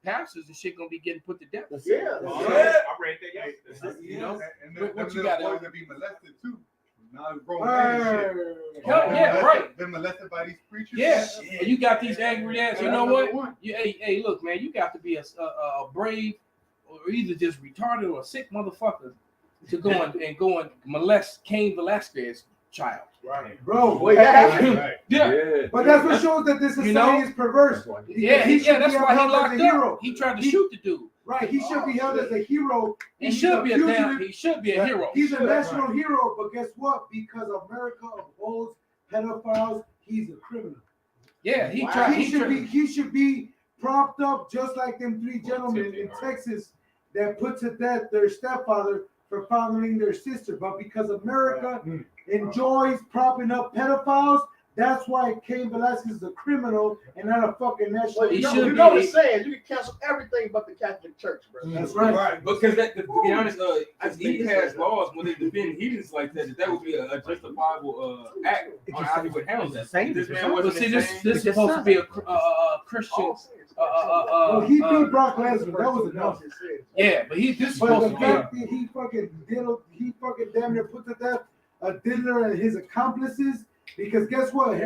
pastors and shit gonna be getting put to death. Yeah. I read that yesterday. What you got to be molested too. Right. Been molested by these preachers. Yeah. And you got these angry ass. You know what? Hey, look, man, you got to be a brave or either just retarded or a sick motherfucker to go and molest Cain Velasquez's child. Right, bro. Right. Yeah. But that's what shows that this society is perverse. Yeah, that's why he locked up. He tried to shoot the dude. Right, he should be held as a hero. He should be a hero. He's a national hero, but guess what? Because America upholds pedophiles, he's a criminal. Yeah, he should be propped up just like them 3 gentlemen in Texas that put to death their stepfather for fathering their sister. But because America enjoys propping up pedophiles, that's why Cain Velasquez is a criminal and not a fucking national. Well, you know what I'm saying? You can cancel everything but the Catholic Church, bro. That's right. Because to be honest, he has laws when they defend heathens like that would be a justifiable act on how he would handle that. This man wasn't this is supposed to be a Christian. Well, he beat Brock Lesnar. That was enough. Yeah, but this is supposed to be. He fucking damn near put to death a Diddler and his accomplices. Because guess what?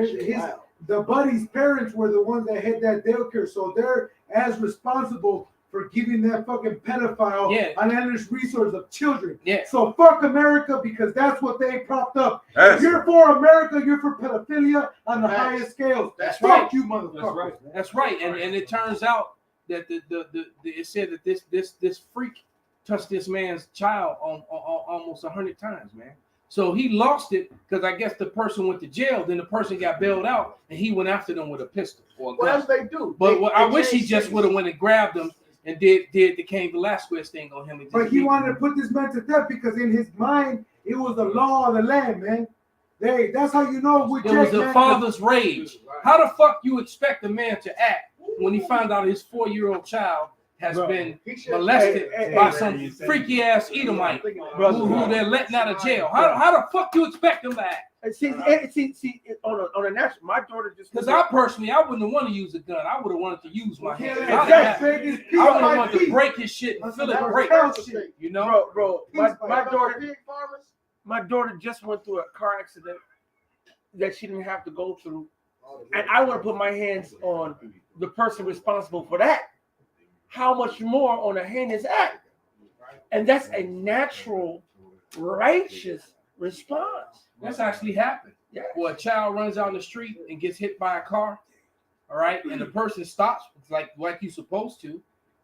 The buddy's parents were the ones that had that daycare, so they're as responsible for giving that fucking pedophile an endless resource of children. Yeah. So fuck America because that's what they propped up. If you're for America, you're for pedophilia on the highest scales. That's right. Fuck you, motherfucker. That's right. And it turns out that it said that this freak touched this man's child on almost 100 times, man. So he lost it because I guess the person went to jail. Then the person got bailed out, and he went after them with a pistol or a gun. What else they do? But I wish he just would have went and grabbed him and did the Cain Velasquez thing on him. But he wanted to put this man to death because in his mind it was the law of the land, man. That's how you know it was the father's rage. How the fuck you expect a man to act when he found out his 4-year-old child has been He should- molested Hey, by hey, some freaky ass Edomite Brother, who they're letting out of jail. How the fuck you expect them to act? see, on a national, my daughter just Because I personally, I wouldn't want to use a gun. I would have wanted to use my hand. I would Exactly. have wanted to break his shit and feel it break. You know, bro, my daughter just went through a car accident that she didn't have to go through, and I want to put my hands on the person responsible for that. How much more on a heinous act? And that's a natural, righteous response. that's actually happened. Yeah. Where a child runs out in the street and gets hit by a car, all right, and the person stops like you're supposed to.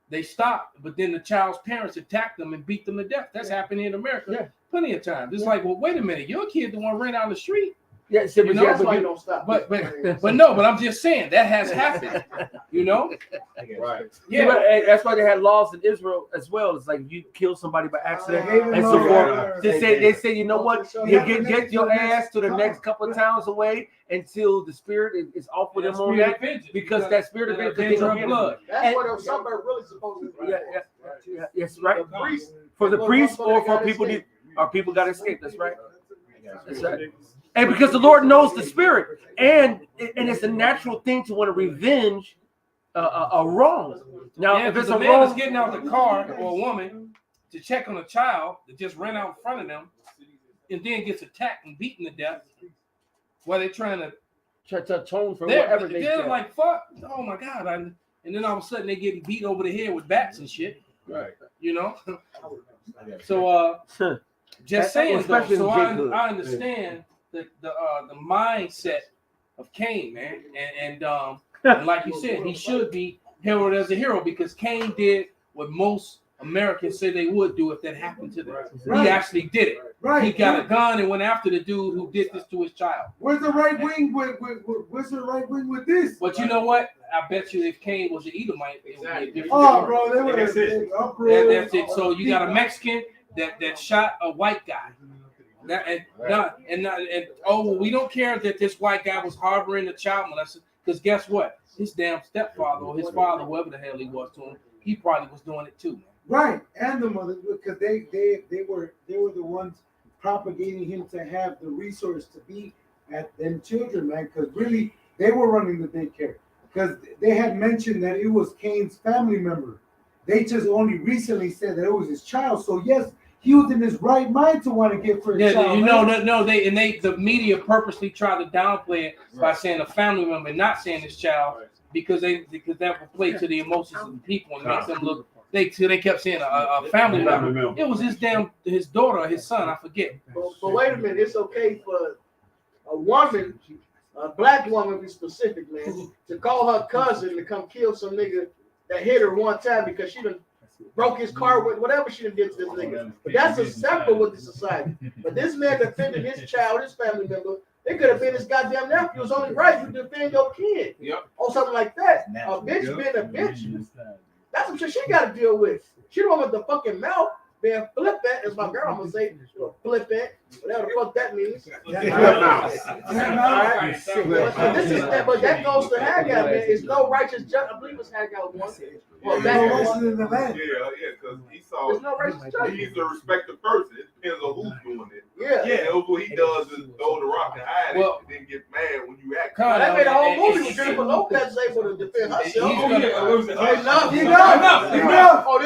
They stop, but then the child's parents attack them and beat them to death. That's happening in America plenty of times. It's like, well, wait a minute, your kid the one ran out in the street. Yeah, so, You know, That's why you don't stop. But I'm just saying that has happened. You know, Right. yeah, but that's why they had laws in Israel as well. It's like you kill somebody by accident and so forth. They say, you know what? You get your ass to the next couple of towns away until the spirit is off with them on that, because that spirit of vengeance of blood. That's what a suburb really supposed to do. Yes, right. For the priest or for people people got to escape. That's right. That's right. And because the Lord knows the spirit, and it's a natural thing to want to revenge a wrong. Now, if it's a man wrong, is getting out the car or a woman to check on a child that just ran out in front of them, and then gets attacked and beaten to death, while they're trying to atone for whatever they're did. like, fuck, oh my god, and then all of a sudden they get beat over the head with bats and shit. Right. You know. So just saying, though, especially so in Jacob. I understand the mindset of Cain, man, and like you said, he should be heralded as a hero because Cain did what most Americans say they would do if that happened to them. Right. He actually did it. Right. He got a gun and went after the dude who did this to his child. Where's the right wing where's the right wing with this? But you know what? I bet you if Cain was an Edomite, it would be a different Oh, story. bro, they would have That's been uproar. That's it. So you got a Mexican that shot a white guy. We don't care that this white guy was harboring a child molester, because guess what? His damn stepfather or his father, whoever the hell he was to him, he probably was doing it too. Right, and the mothers, because they were the ones propagating him to have the resource to be at them children, man. Because really, they were running the daycare. Because they had mentioned that it was Cain's family member. They just only recently said that it was his child. So yes, he was in his right mind to want to get for his child. The media purposely tried to downplay it by saying a family member, not saying his child, because that would play to the emotions of the people and make them look. They kept saying a family member. It was his daughter or his son, I forget. But wait a minute, it's okay for a woman, a black woman, to be specific, man, to call her cousin to come kill some nigga that hit her one time because she done broke his car with whatever she done did to this nigga. But that's acceptable with the society. But this man defended his child, his family member. It could have been his goddamn nephew. It's only right you defend your kid. Or something like that. A bitch being a bitch. That's some shit she got to deal with. She don't want the fucking mouth being flip at, as my girl gonna say, flip at, whatever the fuck that means. But that goes to Haggai, man. It's no righteous judge. I believe it's Haggai 1. Well, because Esau, there's no righteous judge. he's a respected person. It depends on who's doing it. Yeah. What he does is throw the rock and hide it, and then get mad when you act. That made a whole movie with Jennifer Lopez able to defend herself.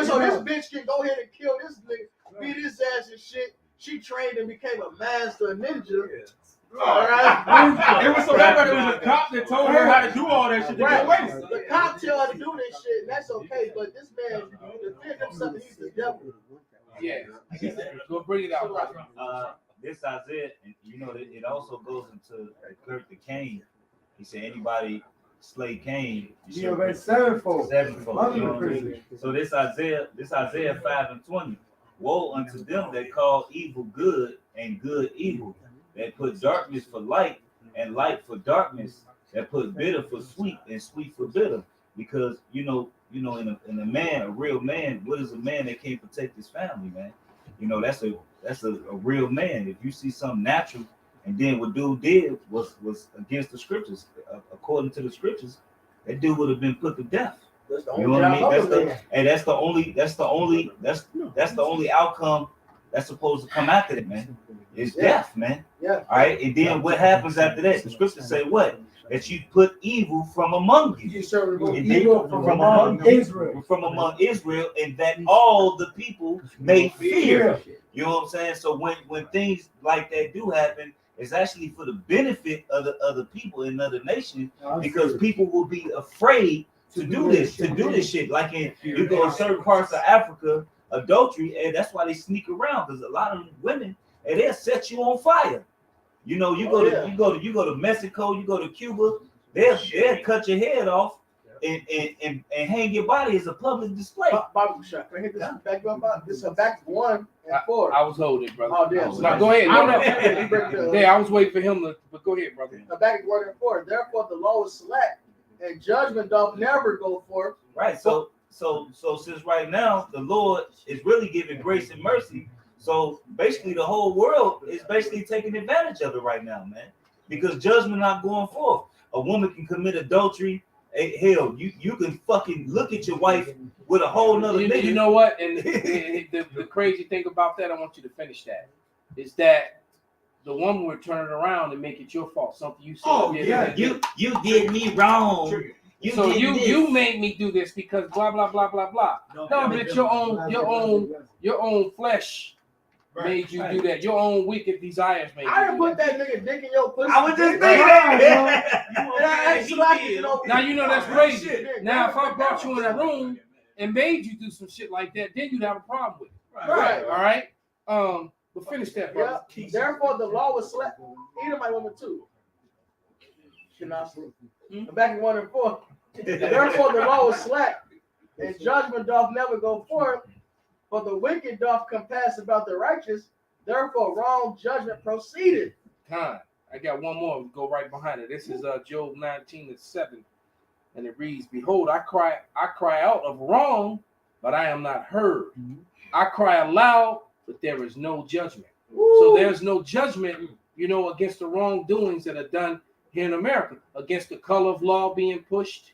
This bitch can go ahead and kill this nigga, beat his ass and shit. She trained and became a master ninja. All right. It was so bad, it was a cop that told her how to do all that shit. Right. The cop tell her to do this shit, and that's okay. But this man defend himself, he's the devil. Yeah. Go bring it out. This Isaiah, you know, it also goes into Kirk the Cain. He said, anybody slay Cain, you Yeah, but sevenfold. sevenfold. You know what I mean? So this Isaiah 5:20. Woe unto them that call evil good and good evil, that put darkness for light and light for darkness, that put bitter for sweet and sweet for bitter. Because in a man, a real man, what is a man that can't protect his family, man? You know, that's a real man. If you see something natural, and then what dude did was against the scriptures, according to the scriptures, that dude would have been put to death. That's the You only know what I mean? job That's I'm the and that's the only outcome that's supposed to come after that, man. It's death, man. Yeah. All right. And then what happens after that? The scriptures say what? That you put evil from among you. You shall remove And evil from among Israel. From among Israel, and that all the people may fear. You know what I'm saying? So when things like that do happen, it's actually for the benefit of the other people in other nations, because people will be afraid to do this shit. Like you go in certain parts of Africa, adultery, and that's why they sneak around, because a lot of women, and they'll set you on fire. You know, you go to Mexico, you go to Cuba, they'll cut your head off and hang your body as a public display. Bible shot. Can I hit this back up? This is back 1 and 4. I was holding it, brother. Oh, damn. No, go ahead. No. Yeah, I was waiting for him to, but go ahead, brother. Back 1 and 4. Therefore, the law is slack, and judgment doth never go forth. Right. So since right now the Lord is really giving grace and mercy, so basically the whole world is basically taking advantage of it right now, man. Because judgment not going forth. A woman can commit adultery. Hell, you can fucking look at your wife with a whole nother nigga. You know what? And the crazy thing about that, I want you to finish that, is that the woman would turn it around and make it your fault. Something you said. Oh yeah, you did me wrong. You made me do this because blah blah blah blah blah. No, but your own flesh made you do that. Your own wicked desires made you. I didn't put that nigga dick in your pussy. I was just thinking that. Now you know that's crazy. Now if I brought you in a room and made you do some shit like that, then you'd have a problem with it. Right. All right. But finish that, brother. Yeah. Therefore, the law was slack. Either my woman too. Back in 1 and 4. Therefore, the law is slack, and judgment doth never go forth. For the wicked doth compass about the righteous. Therefore, wrong judgment proceeded. Time. I got one more. Go right behind it. This is Job 19:7, and it reads, "Behold, I cry out of wrong, but I am not heard. I cry aloud, but there is no judgment." So there's no judgment, against the wrongdoings that are done here in America, against the color of law being pushed,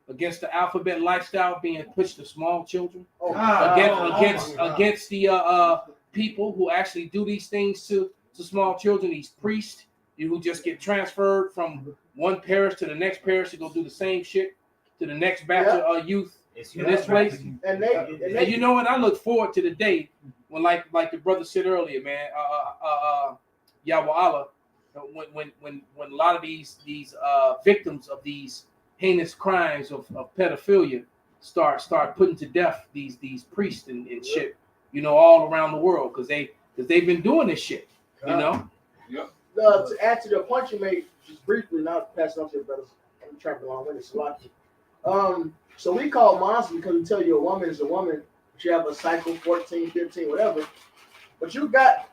against the alphabet lifestyle being pushed to small children, against the people who actually do these things to small children, these priests who just get transferred from one parish to the next parish to go do the same shit to the next batch of youth in this place. And you know what? I look forward to the day when, like the brother said earlier, man, Yahweh Allah, when a lot of these victims of these heinous crimes of pedophilia start putting to death these priests and shit, all around the world, because they've been doing this shit, Yep. To add to the point you made, just briefly, not pass it on to your brothers. I'm trying to go on with it. So we call monster because we tell you a woman is a woman. She have a cycle, 14, 15, whatever. But you got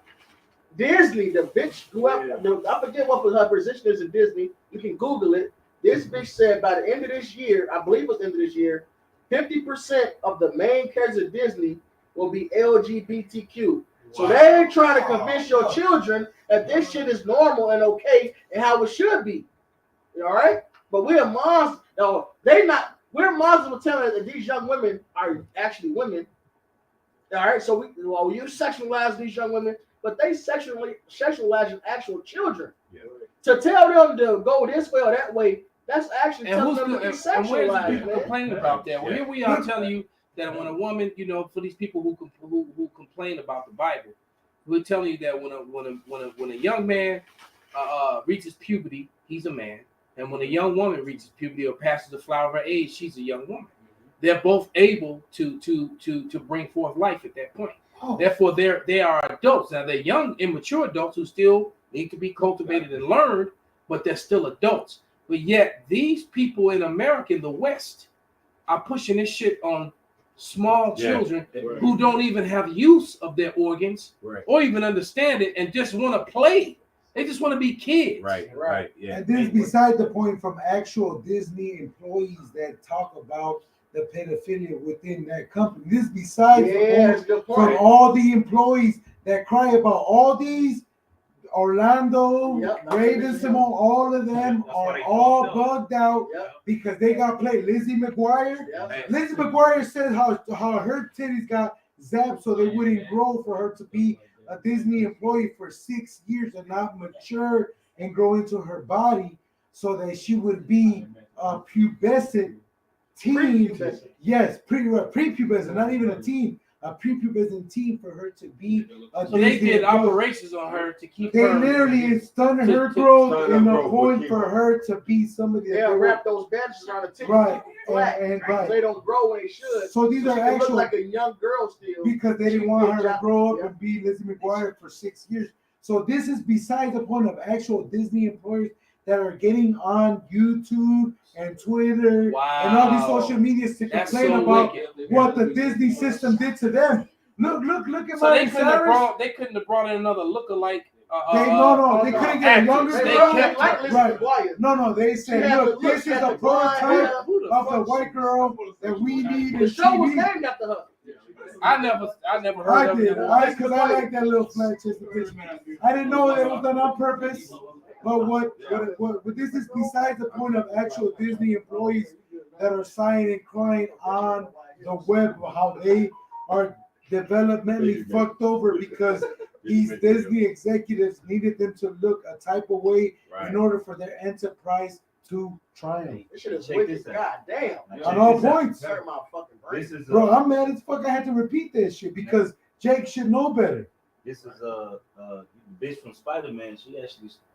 Disney, the bitch, whoever, I forget what her position is in Disney. You can Google it. This bitch said by the end of this year, I believe it was the end of this year, 50% of the main characters of Disney will be LGBTQ. So they ain't trying to convince your children that this shit is normal and okay and how it should be. All right? But we're moms. No, we're moms who telling us that these young women are actually women. All right? So you sexualize these young women, but they sexualize actual children. Yeah. To tell them to go this way or that way, that's actually telling them to be sexualized. And people complaining about that? Well, here we are telling you that when a woman, for these people who complain about the Bible, we're telling you that when a young man reaches puberty, he's a man, and when a young woman reaches puberty or passes the flower of her age, she's a young woman. They're both able to bring forth life at that point. Oh. Therefore, they are adults. Now they're young, immature adults who still need to be cultivated and learned, but they're still adults. But yet these people in America, in the West, are pushing this shit on small children who don't even have use of their organs or even understand it and just want to play. They just want to be kids. Right. Yeah. And this is beside the point from actual Disney employees that talk about the pedophilia within that company. This is beside the point from all the employees that cry about all these Orlando, Yep. Raven Simone, all of them are all bugged out Yep. because they got played. Lizzie McGuire. Yep. Lizzie McGuire said how her titties got zapped so they wouldn't grow for her to be a Disney employee for 6 years and not mature and grow into her body so that she would be a pubescent teen. Prepubescent. Yes, prepubescent, not even a teen. A prepubescent teen for her to be a So they Disney did employee. operations on her to keep They her. literally stunned to- her to- growth stun in her the growth, point keep for her- her to be somebody that They'll they wrap those bandages around the titties. Right, Flat. and So right. they don't grow when they should. So these are she can look actual like a young girl still. because they She didn't can want get her to job- grow up yeah. and be Lizzie McGuire for 6 years. So this is besides the point of actual Disney employees that are getting on YouTube and Twitter and all these Wow. social medias to That's complain so about wicked. what the Disney system did to them. Look at So Miley they couldn't have Cyrus. brought. They couldn't have brought in another lookalike. They couldn't get a actress. younger They girl. kept like her. Lizzie Right. McGuire. No, they She said, had look, the look, this she is had a the blonde prototype hair. Who the of the fuck- white girl that we need The in show was TV. named after her. I never heard I of did, it. because I like that little flat chest picture. I didn't know that it was done on purpose. But what this is besides the point of actual Disney employees that are sighing and crying on the web of how they are developmentally fucked over because these Disney executives needed them to look a type of way in order for their enterprise to triumph. This shit is Check wicked. this out. God damn. Check On all this out. points. Hurt my fucking brain. This is Bro, I'm mad as fuck I had to repeat that shit because Jake should know better. This is bitch from Spider-Man.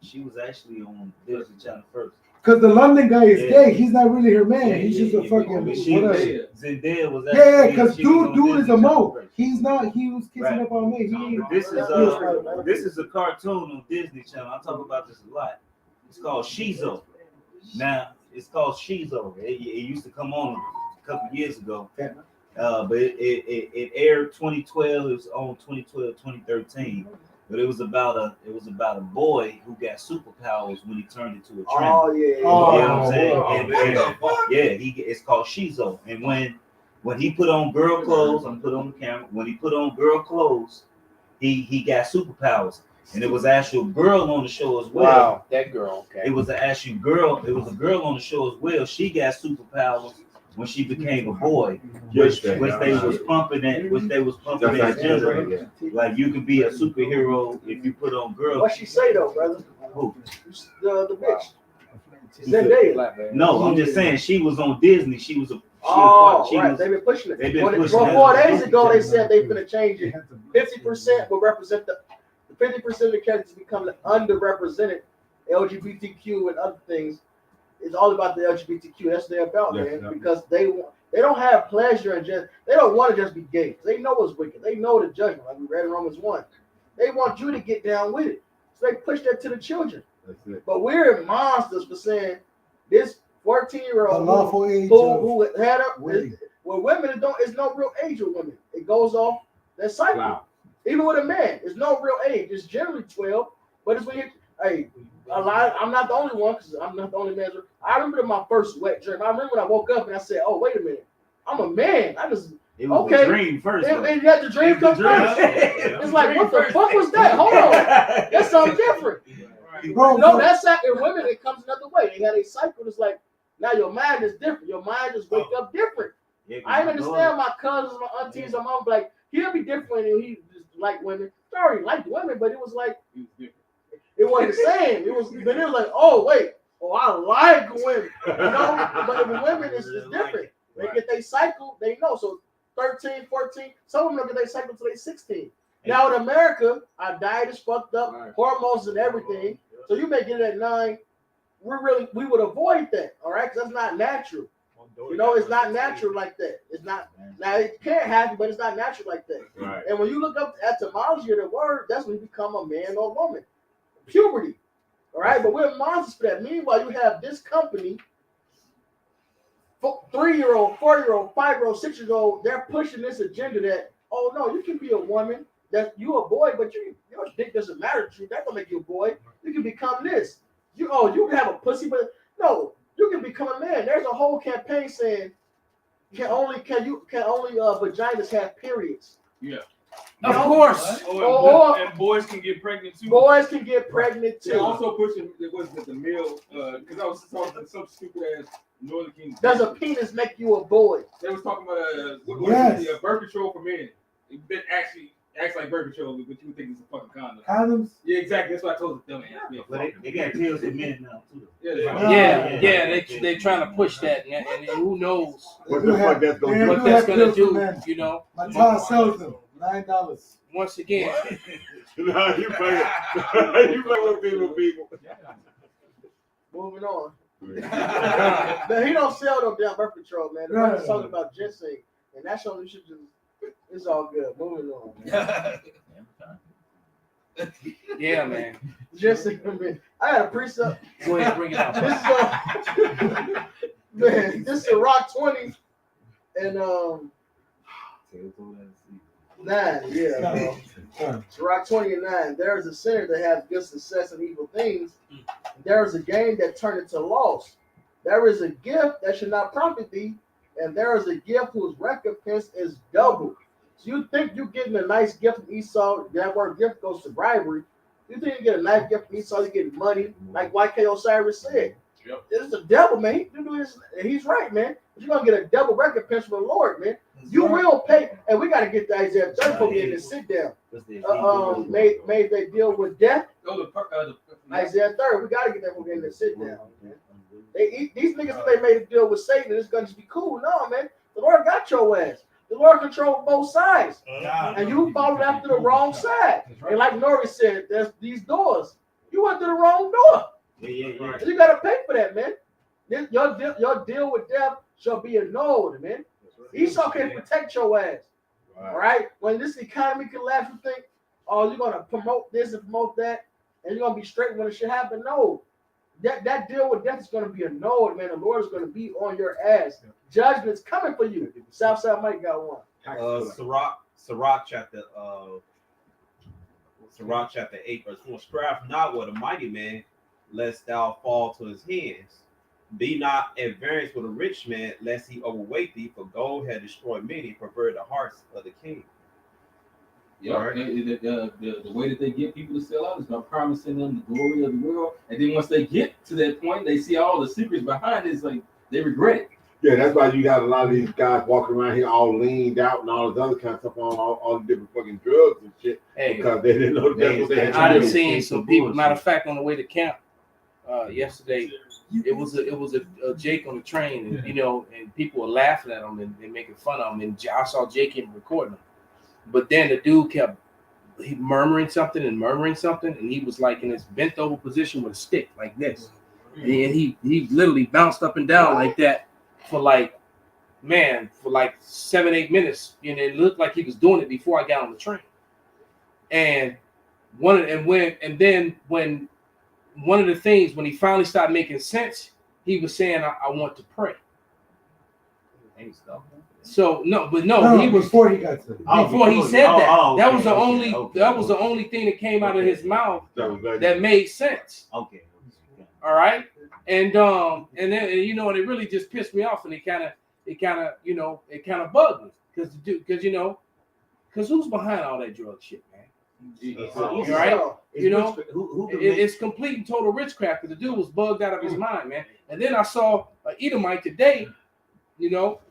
She was actually on Disney Channel first. Because the London guy is Yeah. gay. He's not really her man. Yeah, He's yeah, just a yeah, fucking but she whatever. Zendaya was Yeah, because she was on dude is Disney a Channel mo. first. He's not. He was kissing Right. up on me. He But this is a cartoon on Disney Channel. I talk about this a lot. It's called Shizo. Now it's called Shizo. It used to come on a couple years ago, but it aired 2012. It was on 2012, 2013. But it was about a boy who got superpowers when he turned into a trend. Oh yeah. You know what I'm saying? Oh, It's called Shizo. And when he put on girl clothes, I'm put on the camera. When he put on girl clothes, he got superpowers. And it was an actual girl on the show as well. Wow, that girl. Okay. It was an actual girl. It was a girl on the show as well. She got superpowers when she became a boy, which they was pumping that gender. Like you could be a superhero if you put on girl. What she say though, brother? Who? The bitch. Zendaya. No, I'm just saying she was on Disney. She was Right. They've been pushing it. They've been pushing well, it. 4 days ago, they said they're gonna change it. 50% will represent the 50% of the characters become the underrepresented LGBTQ and other things. It's all about the LGBTQ. That's what they're about, man. Because they don't have pleasure in just. They don't want to just be gay. They know what's wicked. They know the judgment. Like we read in Romans 1. They want you to get down with it. So they push that to the children. But we're monsters for saying this 14-year-old who had a well, women it's no real age with women. It goes off that cycle. Wow. Even with a man, it's no real age. It's generally 12, but it's when you I'm not the only one because I'm not the only man. I remember my first wet dream. I remember when I woke up and I said, "Oh, wait a minute, I'm a man." It was a dream first. And you had the dream come first. It's like, what the fuck was that? Hold on, that's something different. No, that's that. In women, it comes another way. They had a cycle. It's like now your mind is different. Your mind just wake up different. I understand my cousins, my aunties, my mom. Like he'll be different and he just like women. Sorry, liked women, but it was like it wasn't the same. It was like, oh wait, I like women. You know, but with women, it's different. They get their cycle. They know. So 13, 14. Some of them don't get their cycle until they're 16. Now in America, our diet is fucked up, hormones and everything. So you may get it at 9. We would avoid that, all right? Because that's not natural. You know, it's not natural like that. It's not. Now it can't happen, but it's not natural like that. Right. And when you look up the etymology of the word, that's when you become a man or woman. Puberty, all right? But we're monsters for that. Meanwhile, you have this company, 3-year-old, 4-year-old, 5-year-old, 6-year-old. They're pushing this agenda that, oh no, you can be a woman. That you a boy, but your dick doesn't matter to you. That don't make you a boy. You can become this. You can have a pussy, but no, you can become a man. There's a whole campaign saying can only vaginas have periods. Yeah. Of course. And boys can get pregnant too. Boys can get pregnant too. They're also pushing the male because I was talking to some stupid ass Northern King. Does a penis make you a boy? They was talking about birth control for men. It actually acts like birth control, but you would think it's a fucking condom. Condoms? Yeah, exactly. That's what I told them. But they got pills for men now too. They're trying to push that, and who knows What the fuck that's gonna do? what that's gonna do, you know. My child sells them $9. Once again, No, you play with people. Moving on. Man, he don't sell no damn birth control, man. The brother's talking about ginseng, and that's only should just. It's all good. Moving on. yeah, man. Ginseng, man. I had a precept. Go ahead, bring it out. This is Rock 20 and 9. Yeah, bro. It's Rock 20 and 9. There is a sinner that has good success and evil things. There is a gain that turned into loss. There is a gift that should not profit thee, and there is a gift whose recompense is double. So you think you're getting a nice gift from Esau? That word gift goes to bribery. You think you get a nice gift from Esau? You get money, like YK Osiris said. Yep. It's the devil, man. He's right, man. But you're gonna get a double recompense from the Lord, man. You will pay, and we gotta get the Isaiah 30 for getting to sit down. Made they deal with death. Isaiah 30, we gotta get that for getting to sit down. Man. These niggas they made a deal with Satan, and it's gonna just be cool. No, man. The Lord got your ass. The Lord controls both sides, and you followed after the wrong side. And like Nori said, there's these doors. You went to the wrong door. Yeah. You gotta pay for that, man. Your deal with death shall be annulled, man. Esau can protect your ass. All right. When this economy collapses, you think, oh, you're gonna promote this and promote that, and you're gonna be straight when it should happen. No. That deal with death is gonna be annulled, man. The Lord is gonna be on your ass. Judgment's coming for you. Southside Mike got one. Sirach chapter 8, verse 4. Strive not with a mighty man, lest thou fall to his hands. Be not at variance with a rich man, lest he overweight thee, for gold had destroyed many, perverted the hearts of the king. Yeah, right. The way that they get people to sell out is by promising them the glory of the world, and then once they get to that point, they see all the secrets behind it. It's like they regret it. Yeah, that's why you got a lot of these guys walking around here all leaned out and all this other kind of stuff on all the different fucking drugs and shit because they didn't know that's what they had. I done seen some people. Matter of fact, on the way to camp yesterday, it was a Jake on the train, and you know, and people were laughing at him and making fun of him, and I saw Jake him recording him. But then the dude kept murmuring something, and he was like in this bent over position with a stick like this, and he literally bounced up and down like that for like 7-8 minutes, and it looked like he was doing it before I got on the train. And when one of the things when he finally started making sense, he was saying, "I want to pray." So he was before he got to before he said that. That was the only thing that came out of his mouth that made sense. Okay. All right. And then you know, and it really just pissed me off, and it kind of bugged me because who's behind all that drug shit, man? All right. You know, it's complete and total witchcraft because the dude was bugged out of his mind, man. And then I saw an Edomite today, you know,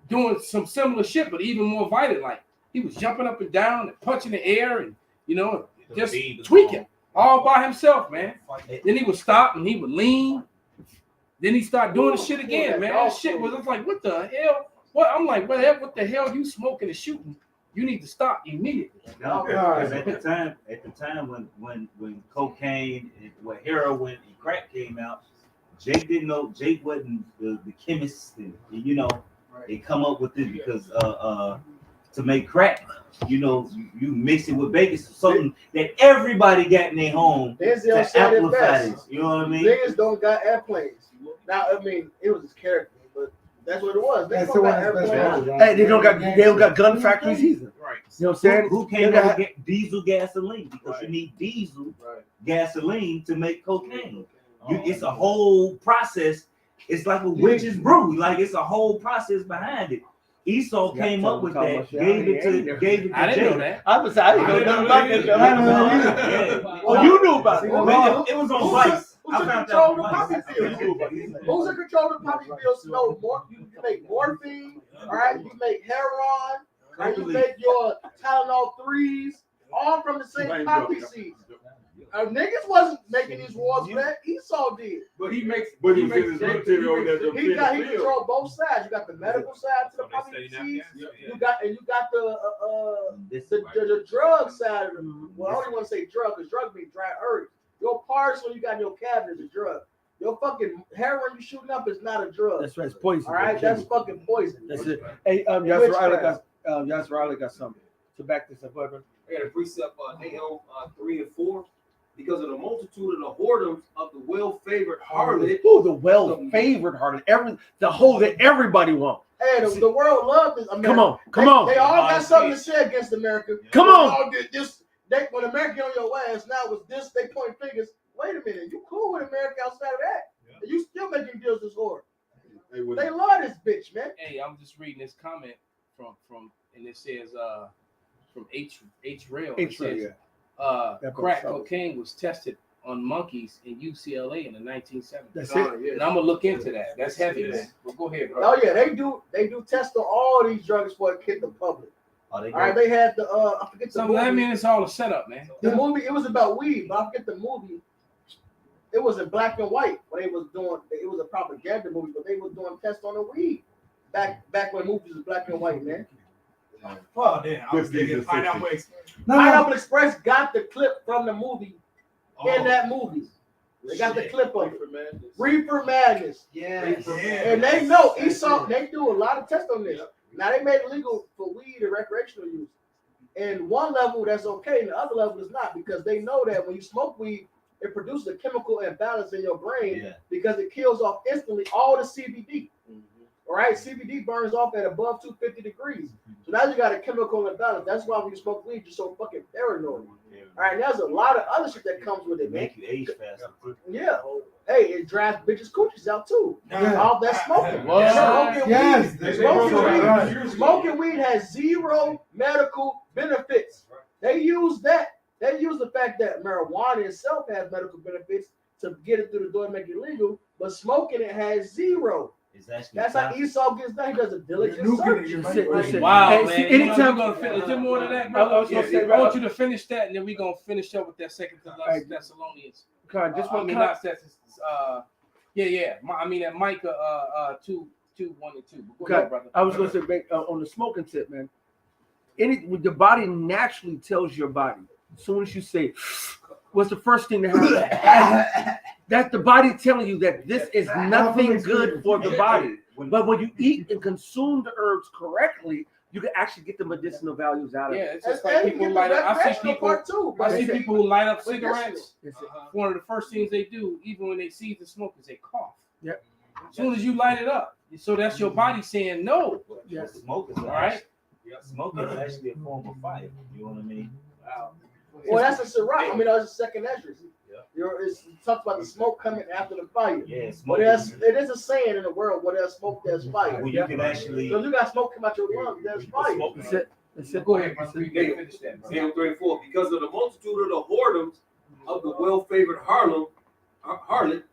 doing some similar shit, but even more violent. Like he was jumping up and down and punching the air and, you know, just tweaking all by himself, man. Then he would stop and he would lean. Then he started doing the shit again, man. That shit was like, what the hell? What? I'm like, what the hell you smoking and shooting? You need to stop immediately. No, because at the time when cocaine and when heroin and crack came out, Jake didn't know. Jake wasn't the chemist, and you know, they come up with it because to make crack, you know, you mix it with bacon, something that everybody got in their home to amplify it. You know what I mean? Niggas don't got airplanes. Now, I mean, it was his character, but that's what it was. They don't got airplanes. Hey, they don't got gun factories either. Right. You know what I'm saying? Who came out to get diesel gasoline? Because you need diesel gasoline to make cocaine. It's a whole process. It's like a witch's brew. Like it's a whole process behind it. Esau Yeah, came up with that, Thomas, gave it to Jacob. I didn't know that. I didn't know nothing about that. Well, you knew about it. Well, it was on Vice. Who's in control of the poppy fields? Who's in control of the poppy fields? No, you make morphine, all right? You make heroin, all right? You make your Tylenol 3s, all from the same poppy seeds. Niggas wasn't making these wars for that. Esau did. But he makes. But he was in his military over there. He controlled both sides. You got the medical side to the poppy seeds. You got the drug side of them. Well, I don't even want to say drug because drug means dry earth. Your parcel you got in your cabinet is a drug. Your fucking heroin you shooting up is not a drug. That's right. It's poison. All right, that's fucking poison. That's it. Hey, Yasser Riley got something to back this up. I got a precept Nahum 3 and 4. Because of the multitude of the whoredoms of the well-favored harlot. Oh, the well-favored harlot. The whole that everybody wants. Hey, the world loved this. Come on. They all got something to say against America. Come on. All did this. When America get on your ass, now it's this. They point fingers. Wait a minute, you cool with America outside of that? And you still making deals with this whore? They love this bitch, man. Hey, I'm just reading this comment from and it says from H Rail. It says, crack cocaine was tested on monkeys in UCLA in the 1970s. That's it. And I'm gonna look into that. That's heavy, man. Well, go ahead, bro. Oh yeah, they do test on all these drugs before it hit the public. All right, they had the I forget the movie. I mean, it's all a setup, man. The movie, it was about weed, but I forget the movie. It was in black and white, but they was doing. It was a propaganda movie, but they was doing tests on the weed back when movies was black and white, man. Oh damn! I was thinking Pineapple Express. Pineapple Express got the clip from the movie in that movie. They got the clip of it. Reefer Madness. Yeah. And they know Esau. They do a lot of tests on this. Now they made it legal for weed and recreational use. And one level that's okay, and the other level is not, because they know that when you smoke weed, it produces a chemical imbalance in your brain because it kills off instantly all the CBD. All right, CBD burns off at above 250 degrees. So now you got a chemical imbalance. That's why when you smoke weed, you're so fucking paranoid. All right, there's a lot of other shit that comes with it, man. Make you age faster. Yeah. Hey, it drives bitches' coochies out too. All that smoking. Smoking weed has zero medical benefits. They use that. They use the fact that marijuana itself has medical benefits to get it through the door and make it legal, but smoking it has zero. That's how Esau gets done. He does a diligent search. Wow, Hey, man. Anytime you're gonna finish, is there more to that, bro? I want you to finish that, and then we're gonna finish up with that Second Thessalonians. That Micah 2:1 and 2. Go ahead, brother. I was going to say on the smoking tip, man. The body naturally tells your body. As soon as you say, what's the first thing that happens? That's the body telling you that this is nothing good for the body. But when you eat and consume the herbs correctly, you can actually get the medicinal values out of it. Yeah, it's just like people light up. I see people who light up cigarettes. One of the first things they do, even when they see the smoke, is they cough. Yep. As soon as you light it up, so that's your body saying no. Yeah, smoke is all right. Smoking is actually a form of fire. You know what I mean? Wow. Well, that's a Sirach. I mean, that's a second Esdras. It talks about the smoke coming after the fire. Yeah, but it is a saying in the world where there's smoke, there's fire. Well, you can actually. So you got smoke come out your lungs, there's fire. Go ahead, finish that. Nahum 3 and 4. Because of the multitude of the whoredoms of the well-favored harlot,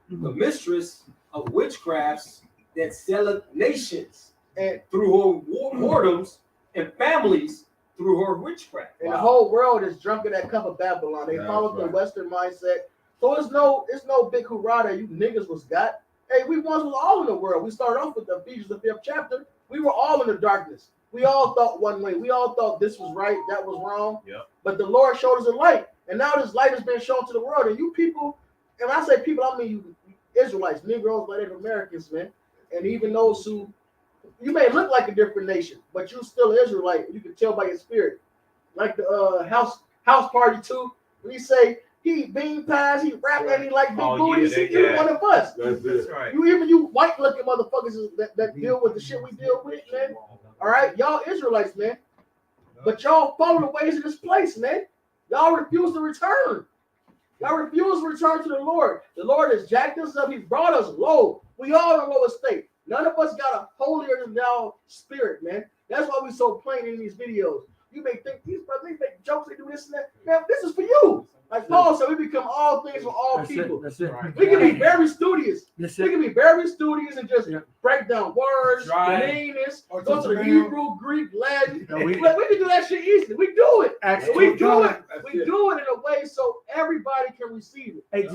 the mistress of witchcrafts that selleth nations and through her whoredoms and families through her witchcraft. And the whole world is drunk in that cup of Babylon. They follow the Western mindset. So it's no big hurrah that you niggas was got. Hey, we once was all in the world. We started off with the Ephesians, the 5th chapter. We were all in the darkness. We all thought one way. We all thought this was right, that was wrong. Yeah. But the Lord showed us a light. And now this light has been shown to the world. And you people, and when I say people, I mean you Israelites, Negroes, Native Americans, man. And even those who, you may look like a different nation, but you still Israelite. You can tell by your spirit. Like the house party too. When he say he eat bean pies, he rap and he like big booties. You're one of us. That's right. You white looking motherfuckers that deal with the shit we deal with, man. All right, y'all Israelites, man. But y'all follow the ways of this place, man. Y'all refuse to return. Y'all refuse to return to the Lord. The Lord has jacked us up. He brought us low. We all in the lowest state. None of us got a holier than thou spirit, man. That's why we so plain in these videos. You may think these brothers make jokes, they do this and that. Man, this is for you. Like Paul said, we become all things for all people. That's it. We can be very studious. That's We it. can be very studious and just break down words, Right. meanings, Or go just to the around. Hebrew, Greek, Latin. No, we- we can do that shit easily. We do it. Acts We do 2:5. it. We do it in a way so everybody can receive it. Hey,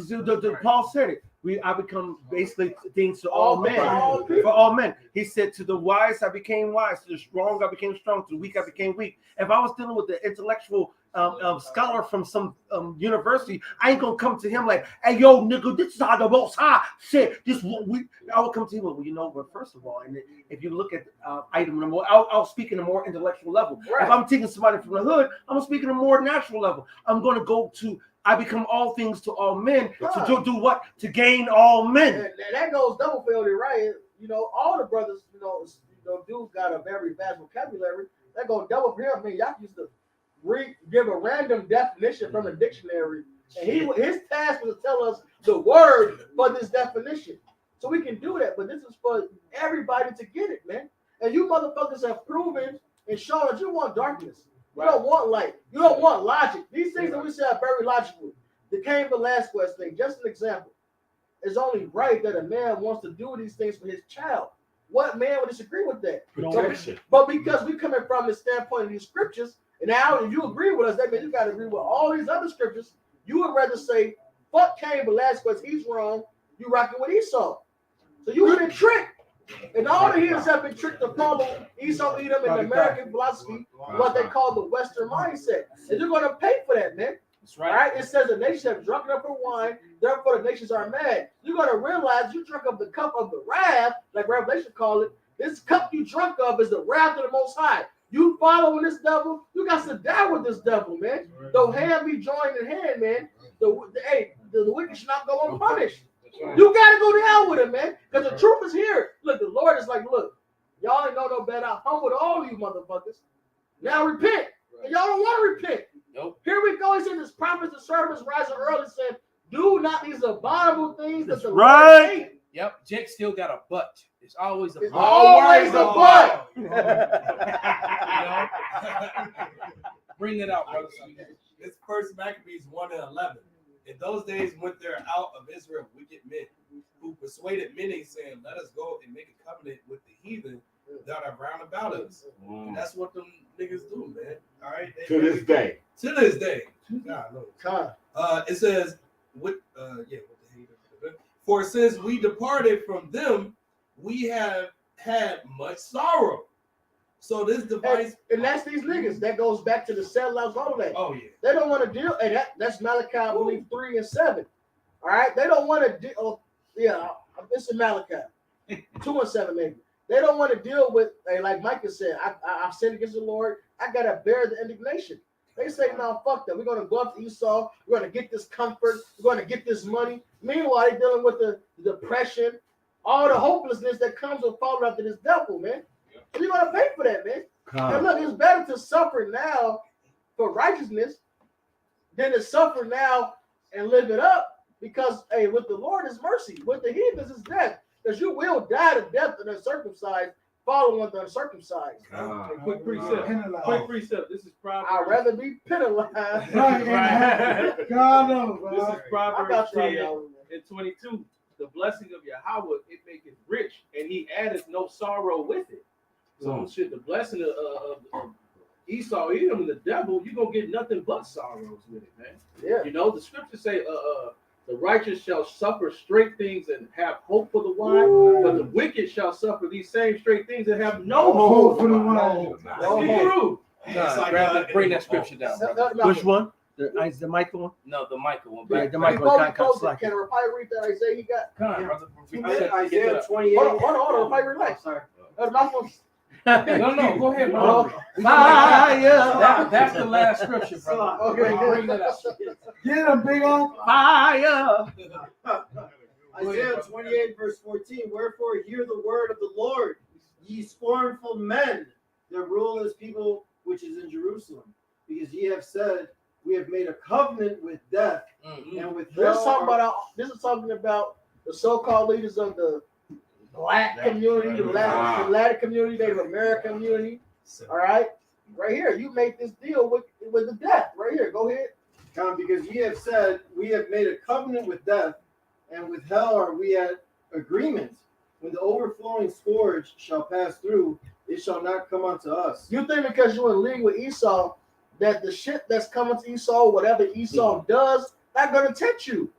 Paul said it. I become basically things to all men. all people. For all men. He said, to the wise, I became wise. To the strong, I became strong. To the weak, I became weak. If I was dealing with the intellectual scholar from some university, I ain't gonna come to him like, hey, yo, nigga, this is how the Most High said. This what we. I would come to him, well, you know, but first of all, and if you look at item more, I'll speak in a more intellectual level. Right. If I'm taking somebody from the hood, I'm gonna speak in a more natural level. I'm gonna go to. I become all things to all men. To do what? To gain all men. And that goes double failure, right? You know, all the brothers, dude got a very vast vocabulary. That goes double for him. I mean, y'all used to give a random definition from the dictionary, and his task was to tell us the word for this definition. So we can do that, but this is for everybody to get it, man. And you motherfuckers have proven and shown that you want darkness. You don't want light. You don't want logic. These things that we say are very logical. The Cain Velasquez thing, just an example. It's only right that a man wants to do these things for his child. What man would disagree with that? Protection. But because we coming from the standpoint of these scriptures, and now if you agree with us, that means you got to agree with all these other scriptures. You would rather say, fuck Cain Velasquez, he's wrong. You rocking with Esau. So you've been tricked. And all the heathens have been tricked to follow Esau, Edom, and the American philosophy, what they call the Western mindset. And you're going to pay for that, man. That's right. All right? It says the nations have drunken up for wine, therefore the nations are mad. You're going to realize you drunk of the cup of the wrath, like Revelation call it. This cup you drunk of is the wrath of the Most High. You following this devil, you got to die with this devil, man. Though hand be joined in hand, man. The wicked should not go unpunished. You gotta go to hell with him, man. Because the truth is here. Look, the Lord is like, look, y'all ain't know no better. I humbled all you motherfuckers. Now repent. And y'all don't want to repent. Nope. Here we go. He said, this prophets and servants rising early said, do not these abominable things that the Lord hate. Yep. Jake still got a butt. It's always a butt. Always a butt. You know? Bring it out, brother. It's First Maccabees 1:11. In those days went there out of Israel wicked men who persuaded many, saying, let us go and make a covenant with the heathen that are round about us. And that's what them niggas do, man. All right. To this day. To this day. God, no. It says, for since we departed from them, we have had much sorrow. So this device, and that's these niggas. That goes back to the sellouts, all of that. Oh yeah. They don't want to deal, and that's Malachi, I believe, 3 and 7. All right, they don't want to deal. Oh, yeah, it's in Malachi 2 and 7 maybe. They don't want to deal with, like Micah said, I've sinned against the Lord. I gotta bear the indignation. They say, no, fuck that. We're gonna go up to Esau. We're gonna get this comfort. We're gonna get this money. Meanwhile, they're dealing with the depression, all the hopelessness that comes with following after this devil, man. You're gonna pay for that, man. And look, it's better to suffer now for righteousness than to suffer now and live it up. Because with the Lord is mercy, with the heathens is death. Because you will die to death in uncircumcised, following the uncircumcised. Quick precept. Quick precept. This is Proverbs. I'd rather be penalized. Right. God knows. This is Proverbs 10 y'all. and 22. The blessing of Yahweh, it maketh rich, and he addeth no sorrow with it. So shit, the blessing of Esau, Edom, and the devil, you're gonna get nothing but sorrows with it, man. Yeah. You know, the scriptures say the righteous shall suffer straight things and have hope for the wise, but the wicked shall suffer these same straight things and have no hope for the wise. Bring that scripture down. Which one? The Micah one? No, the Micah one. Yeah, the Micah Before one we kind close of it, slack. can Raphael read that Isaiah he got? Come on, brother. Isaiah 28. Hold on, Raphael, relax. Sorry. My phone. No, go ahead, bro. Fire. That's the last scripture, brother. Okay, Bring that up. Get him, big on Fire. Isaiah 28, verse 14. Wherefore hear the word of the Lord, ye scornful men, that rule his people which is in Jerusalem. Because ye have said, we have made a covenant with death and with This is hell. talking about the so-called leaders of the black community, the Latin community, Native American community. All right, right here, you make this deal with the death. Right here, go ahead. Because ye have said, we have made a covenant with death, and with hell are we at agreement. When the overflowing scourge shall pass through, it shall not come unto us. You think because you're in league with Esau that the shit that's coming to Esau, whatever Esau does, not gonna touch you?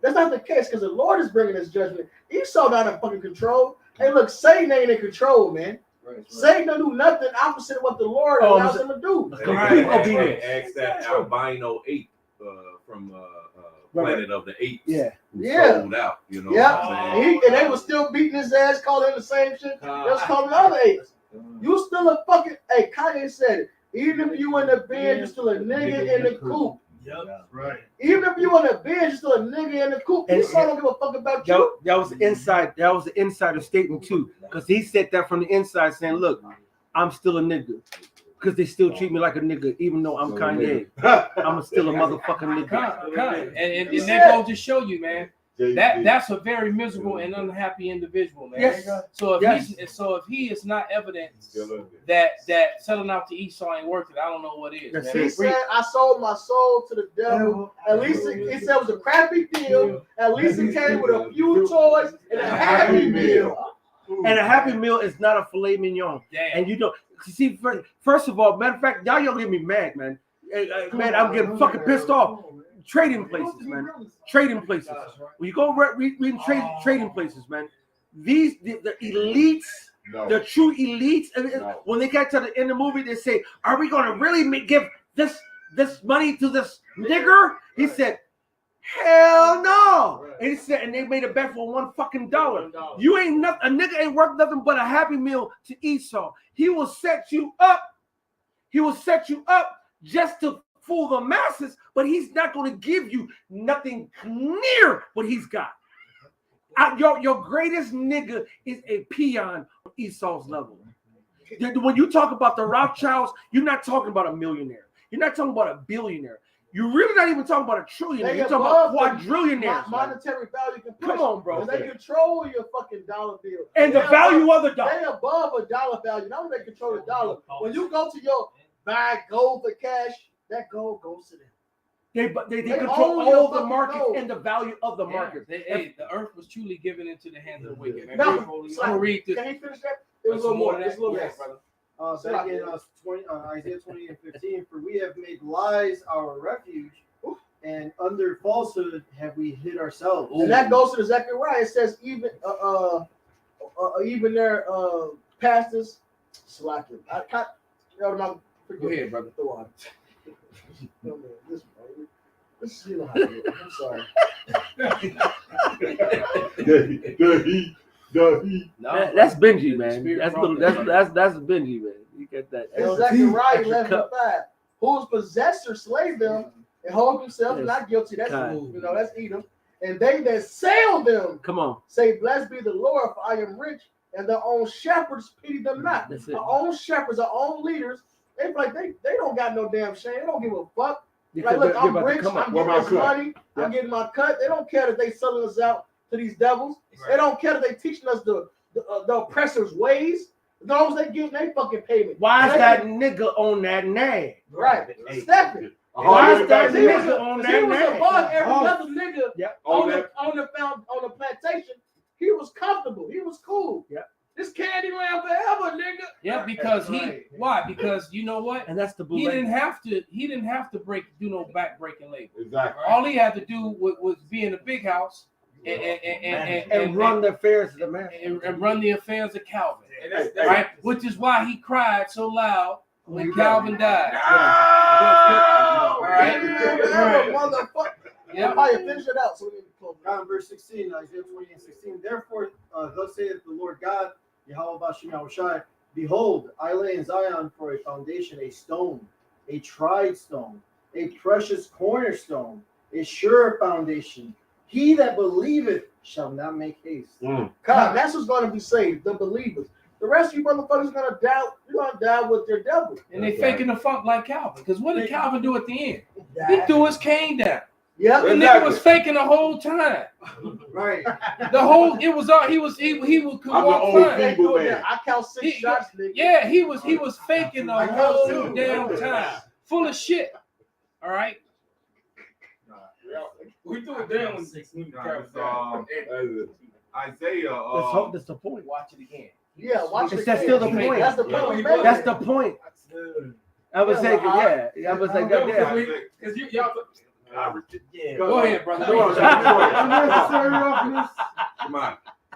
That's not the case, because the Lord is bringing his judgment. Esau not in fucking control. Hey, look, Satan ain't in control, man. Right. Satan don't do nothing opposite of what the Lord allows him to do. Ask that albino ape from Planet of the Apes. Who sold out, you know. Yeah. What I'm saying? And they were still beating his ass, calling him the same shit. They was calling the other apes. You still a fucking. Hey, Kanye said it. Even if you in the bed, you're still a nigga in the coop. Yep. Right. Even if you in the bed, you're still a nigga in the coop. Esau don't give a fuck about you. That was the inside. That was the insider statement too, because he said that from the inside, saying, "Look, I'm still a nigga, because they still treat me like a nigga, even though I'm Kanye. I'm still a motherfucking nigga." And that goes to show you, man. That's a very miserable and unhappy individual, man. Yes. So if he is not evidence that selling out to Esau ain't worth it, I don't know what is. Man. He said, "I sold my soul to the devil." At least he said it was a crappy deal. At least it came with a few toys and a happy meal. And a happy meal is not a filet mignon. Damn. And you know, see, first of all, matter of fact, y'all get me mad, man. Man, I'm getting fucking pissed off. Trading places, man. Trading places. When you go read trading places, man. The elites, the true elites, when they get to the end of the movie, they say, "Are we going to really give this money to this nigger?" He said, "Hell no!" And he said, and they made a bet for $1 fucking dollar. You ain't nothing. A nigga ain't worth nothing but a happy meal to Esau. He will set you up. He will set you up just to fool the masses, but he's not going to give you nothing near what he's got. Your greatest nigga is a peon on Esau's level. When you talk about the Rothschilds, you're not talking about a millionaire. You're not talking about a billionaire. You're really not even talking about a trillionaire. You're talking about quadrillionaires. Monetary value can push. Come on, bro. They control your fucking dollar bill. And the value of the dollar. They above a dollar value. Now they control the dollar. When you go to your buy gold for cash, that gold goes to them. They control all the market and the value of the market. The earth was truly given into the hands of the wicked. Man. No, I'm gonna read this. Can he finish that? It was a little more. It's a little yes, more, brother. Back in Isaiah 20 and 15, for we have made lies our refuge, and under falsehood have we hid ourselves. And that goes to the Zechariah. It says even their pastors slacking. Go ahead, brother. This is I'm sorry. That's Benji, man. That's Benji, man. You get that. Zechariah 11:5. Whose possessor slay them and hold themselves not guilty. That's that's Edom. And they that sell them, come on, say, "Blessed be the Lord, for I am rich," and their own shepherds pity them not. Our own shepherds, our own leaders, they like they don't got no damn shame. They don't give a fuck. Like, look, I'm rich. I'm getting this money. I'm getting my cut. They don't care that they selling us out to these devils. They don't care that they teaching us the oppressor's ways. As long as they getting their fucking payment. Why is that nigga on that name? Right, Stephen. Why is that nigga on that name? He was above every Oh. other nigga on the plantation. He was comfortable. He was cool. Yeah. This candy ran forever, nigga. Yeah, because why? Because you know what? And that's the blue. He didn't have to do no back-breaking labor. Exactly. All he had to do was be in the big house and run the affairs of the man and run the affairs of Calvin. Right? Which is why he cried so loud when Calvin died. All right. Motherfucker. Yeah, I finish it out. So we need to close. Verse 16, Isaiah 20 and 16. Therefore, thus saith the Lord God, Yahweh Bashem Yahushai, behold, I lay in Zion for a foundation, a stone, a tried stone, a precious cornerstone, a sure foundation. He that believeth shall not make haste. God, that's what's going to be saved, the believers. The rest of you motherfuckers gonna doubt. You're gonna die with their devil. And they faking the funk like Calvin. Because what did Calvin do at the end? He threw his cane down. Yeah, The nigga was faking the whole time. Right. The whole it was all he would could I'm the walk old fine. feeble man. I count 6 He- shots, nigga. Yeah, he was faking the I count whole 2. damn time. Full of shit. All right. We threw it down when the crowd was down. Isaiah. That's the point. Watch it again. Yeah, watch Is it. that still the point? That's the point. we made. That's the point. I was saying, yeah. I was like, goddamn. Because y'all. Yeah. Go ahead, brother. Come on.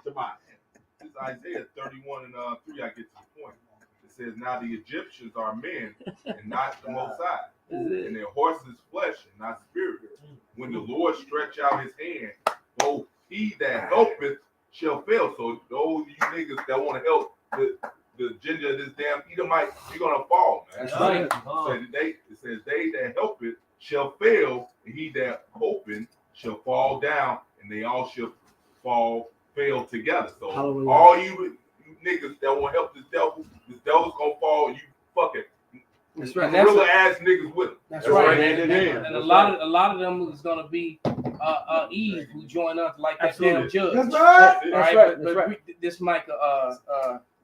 This is Isaiah 31 and 3. I get to the point. It says, "Now the Egyptians are men and not the Most High, and their horses flesh and not spirit. When the Lord stretch out his hand, both he that helpeth shall fail." So those you niggas that want to help the ginger of this damn Edomite, you're gonna fall, man. That's right. It says they that helpeth shall fail, and he that hoping shall fall down, and they all shall fail together. So Hallelujah. all you niggas that want to help this devil's gonna fall, and you fucking That's right. gorilla ass niggas with him. That's right. Hand in hand. And a lot of them is gonna be Eve who join us like that damn judge. That's right. That's right. That's But right. this mic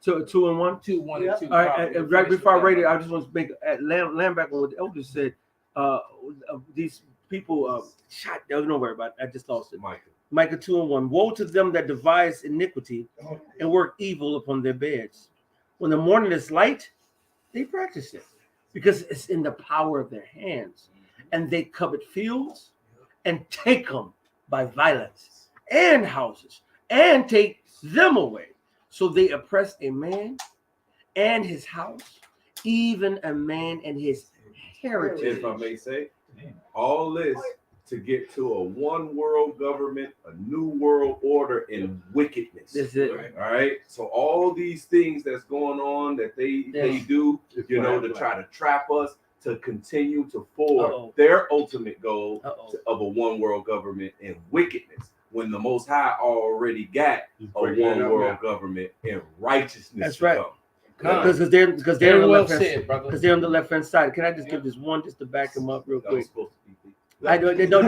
2 and 1. 2, 1, and 2. All right, and right before I read it, I just want to make land back on what the elder said. These people shot. Don't worry about it. I just lost it. Micah 2 and 1. Woe to them that devise iniquity and work evil upon their beds. When the morning is light, they practice it because it's in the power of their hands, and they covet fields and take them by violence and houses and take them away. So they oppress a man and his house, even a man and his heritage. If I may say, all this to get to a one world government, a new world order in wickedness. That's it. All right. So all these things that's going on that they do, you know, to try to trap us to continue to forward their ultimate goal of a one world government in wickedness. When the Most High already got a one world government in righteousness. That's right. Because they're on the well left said, hand, brother. because they're on the left hand side. Can I just give this one just to back him up real That was quick? supposed to be. I don't. They don't.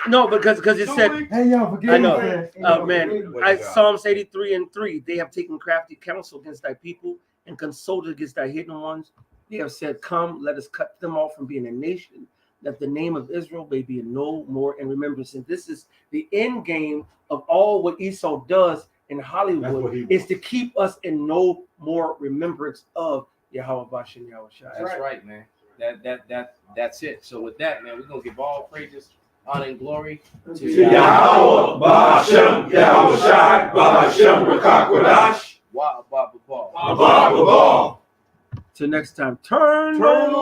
No, because it said. Hey, yo, forgive I me, know. man. Man, Psalms 83 and 3. They have taken crafty counsel against thy people and consulted against thy hidden ones. They have said, "Come, let us cut them off from being a nation, that the name of Israel may be no more in remembrance." And this is the end game of all what Esau does in Hollywood, is to keep us in no more remembrance of Yahweh Bashem Yahweh Shai. That's right, man. That's it. So with that, man, we're gonna give all praises, honor, and glory to Yahweh Bashem Yahweh Shai Bashem Rakakwadash. Wa Ba Ba Ba. Till next time, turn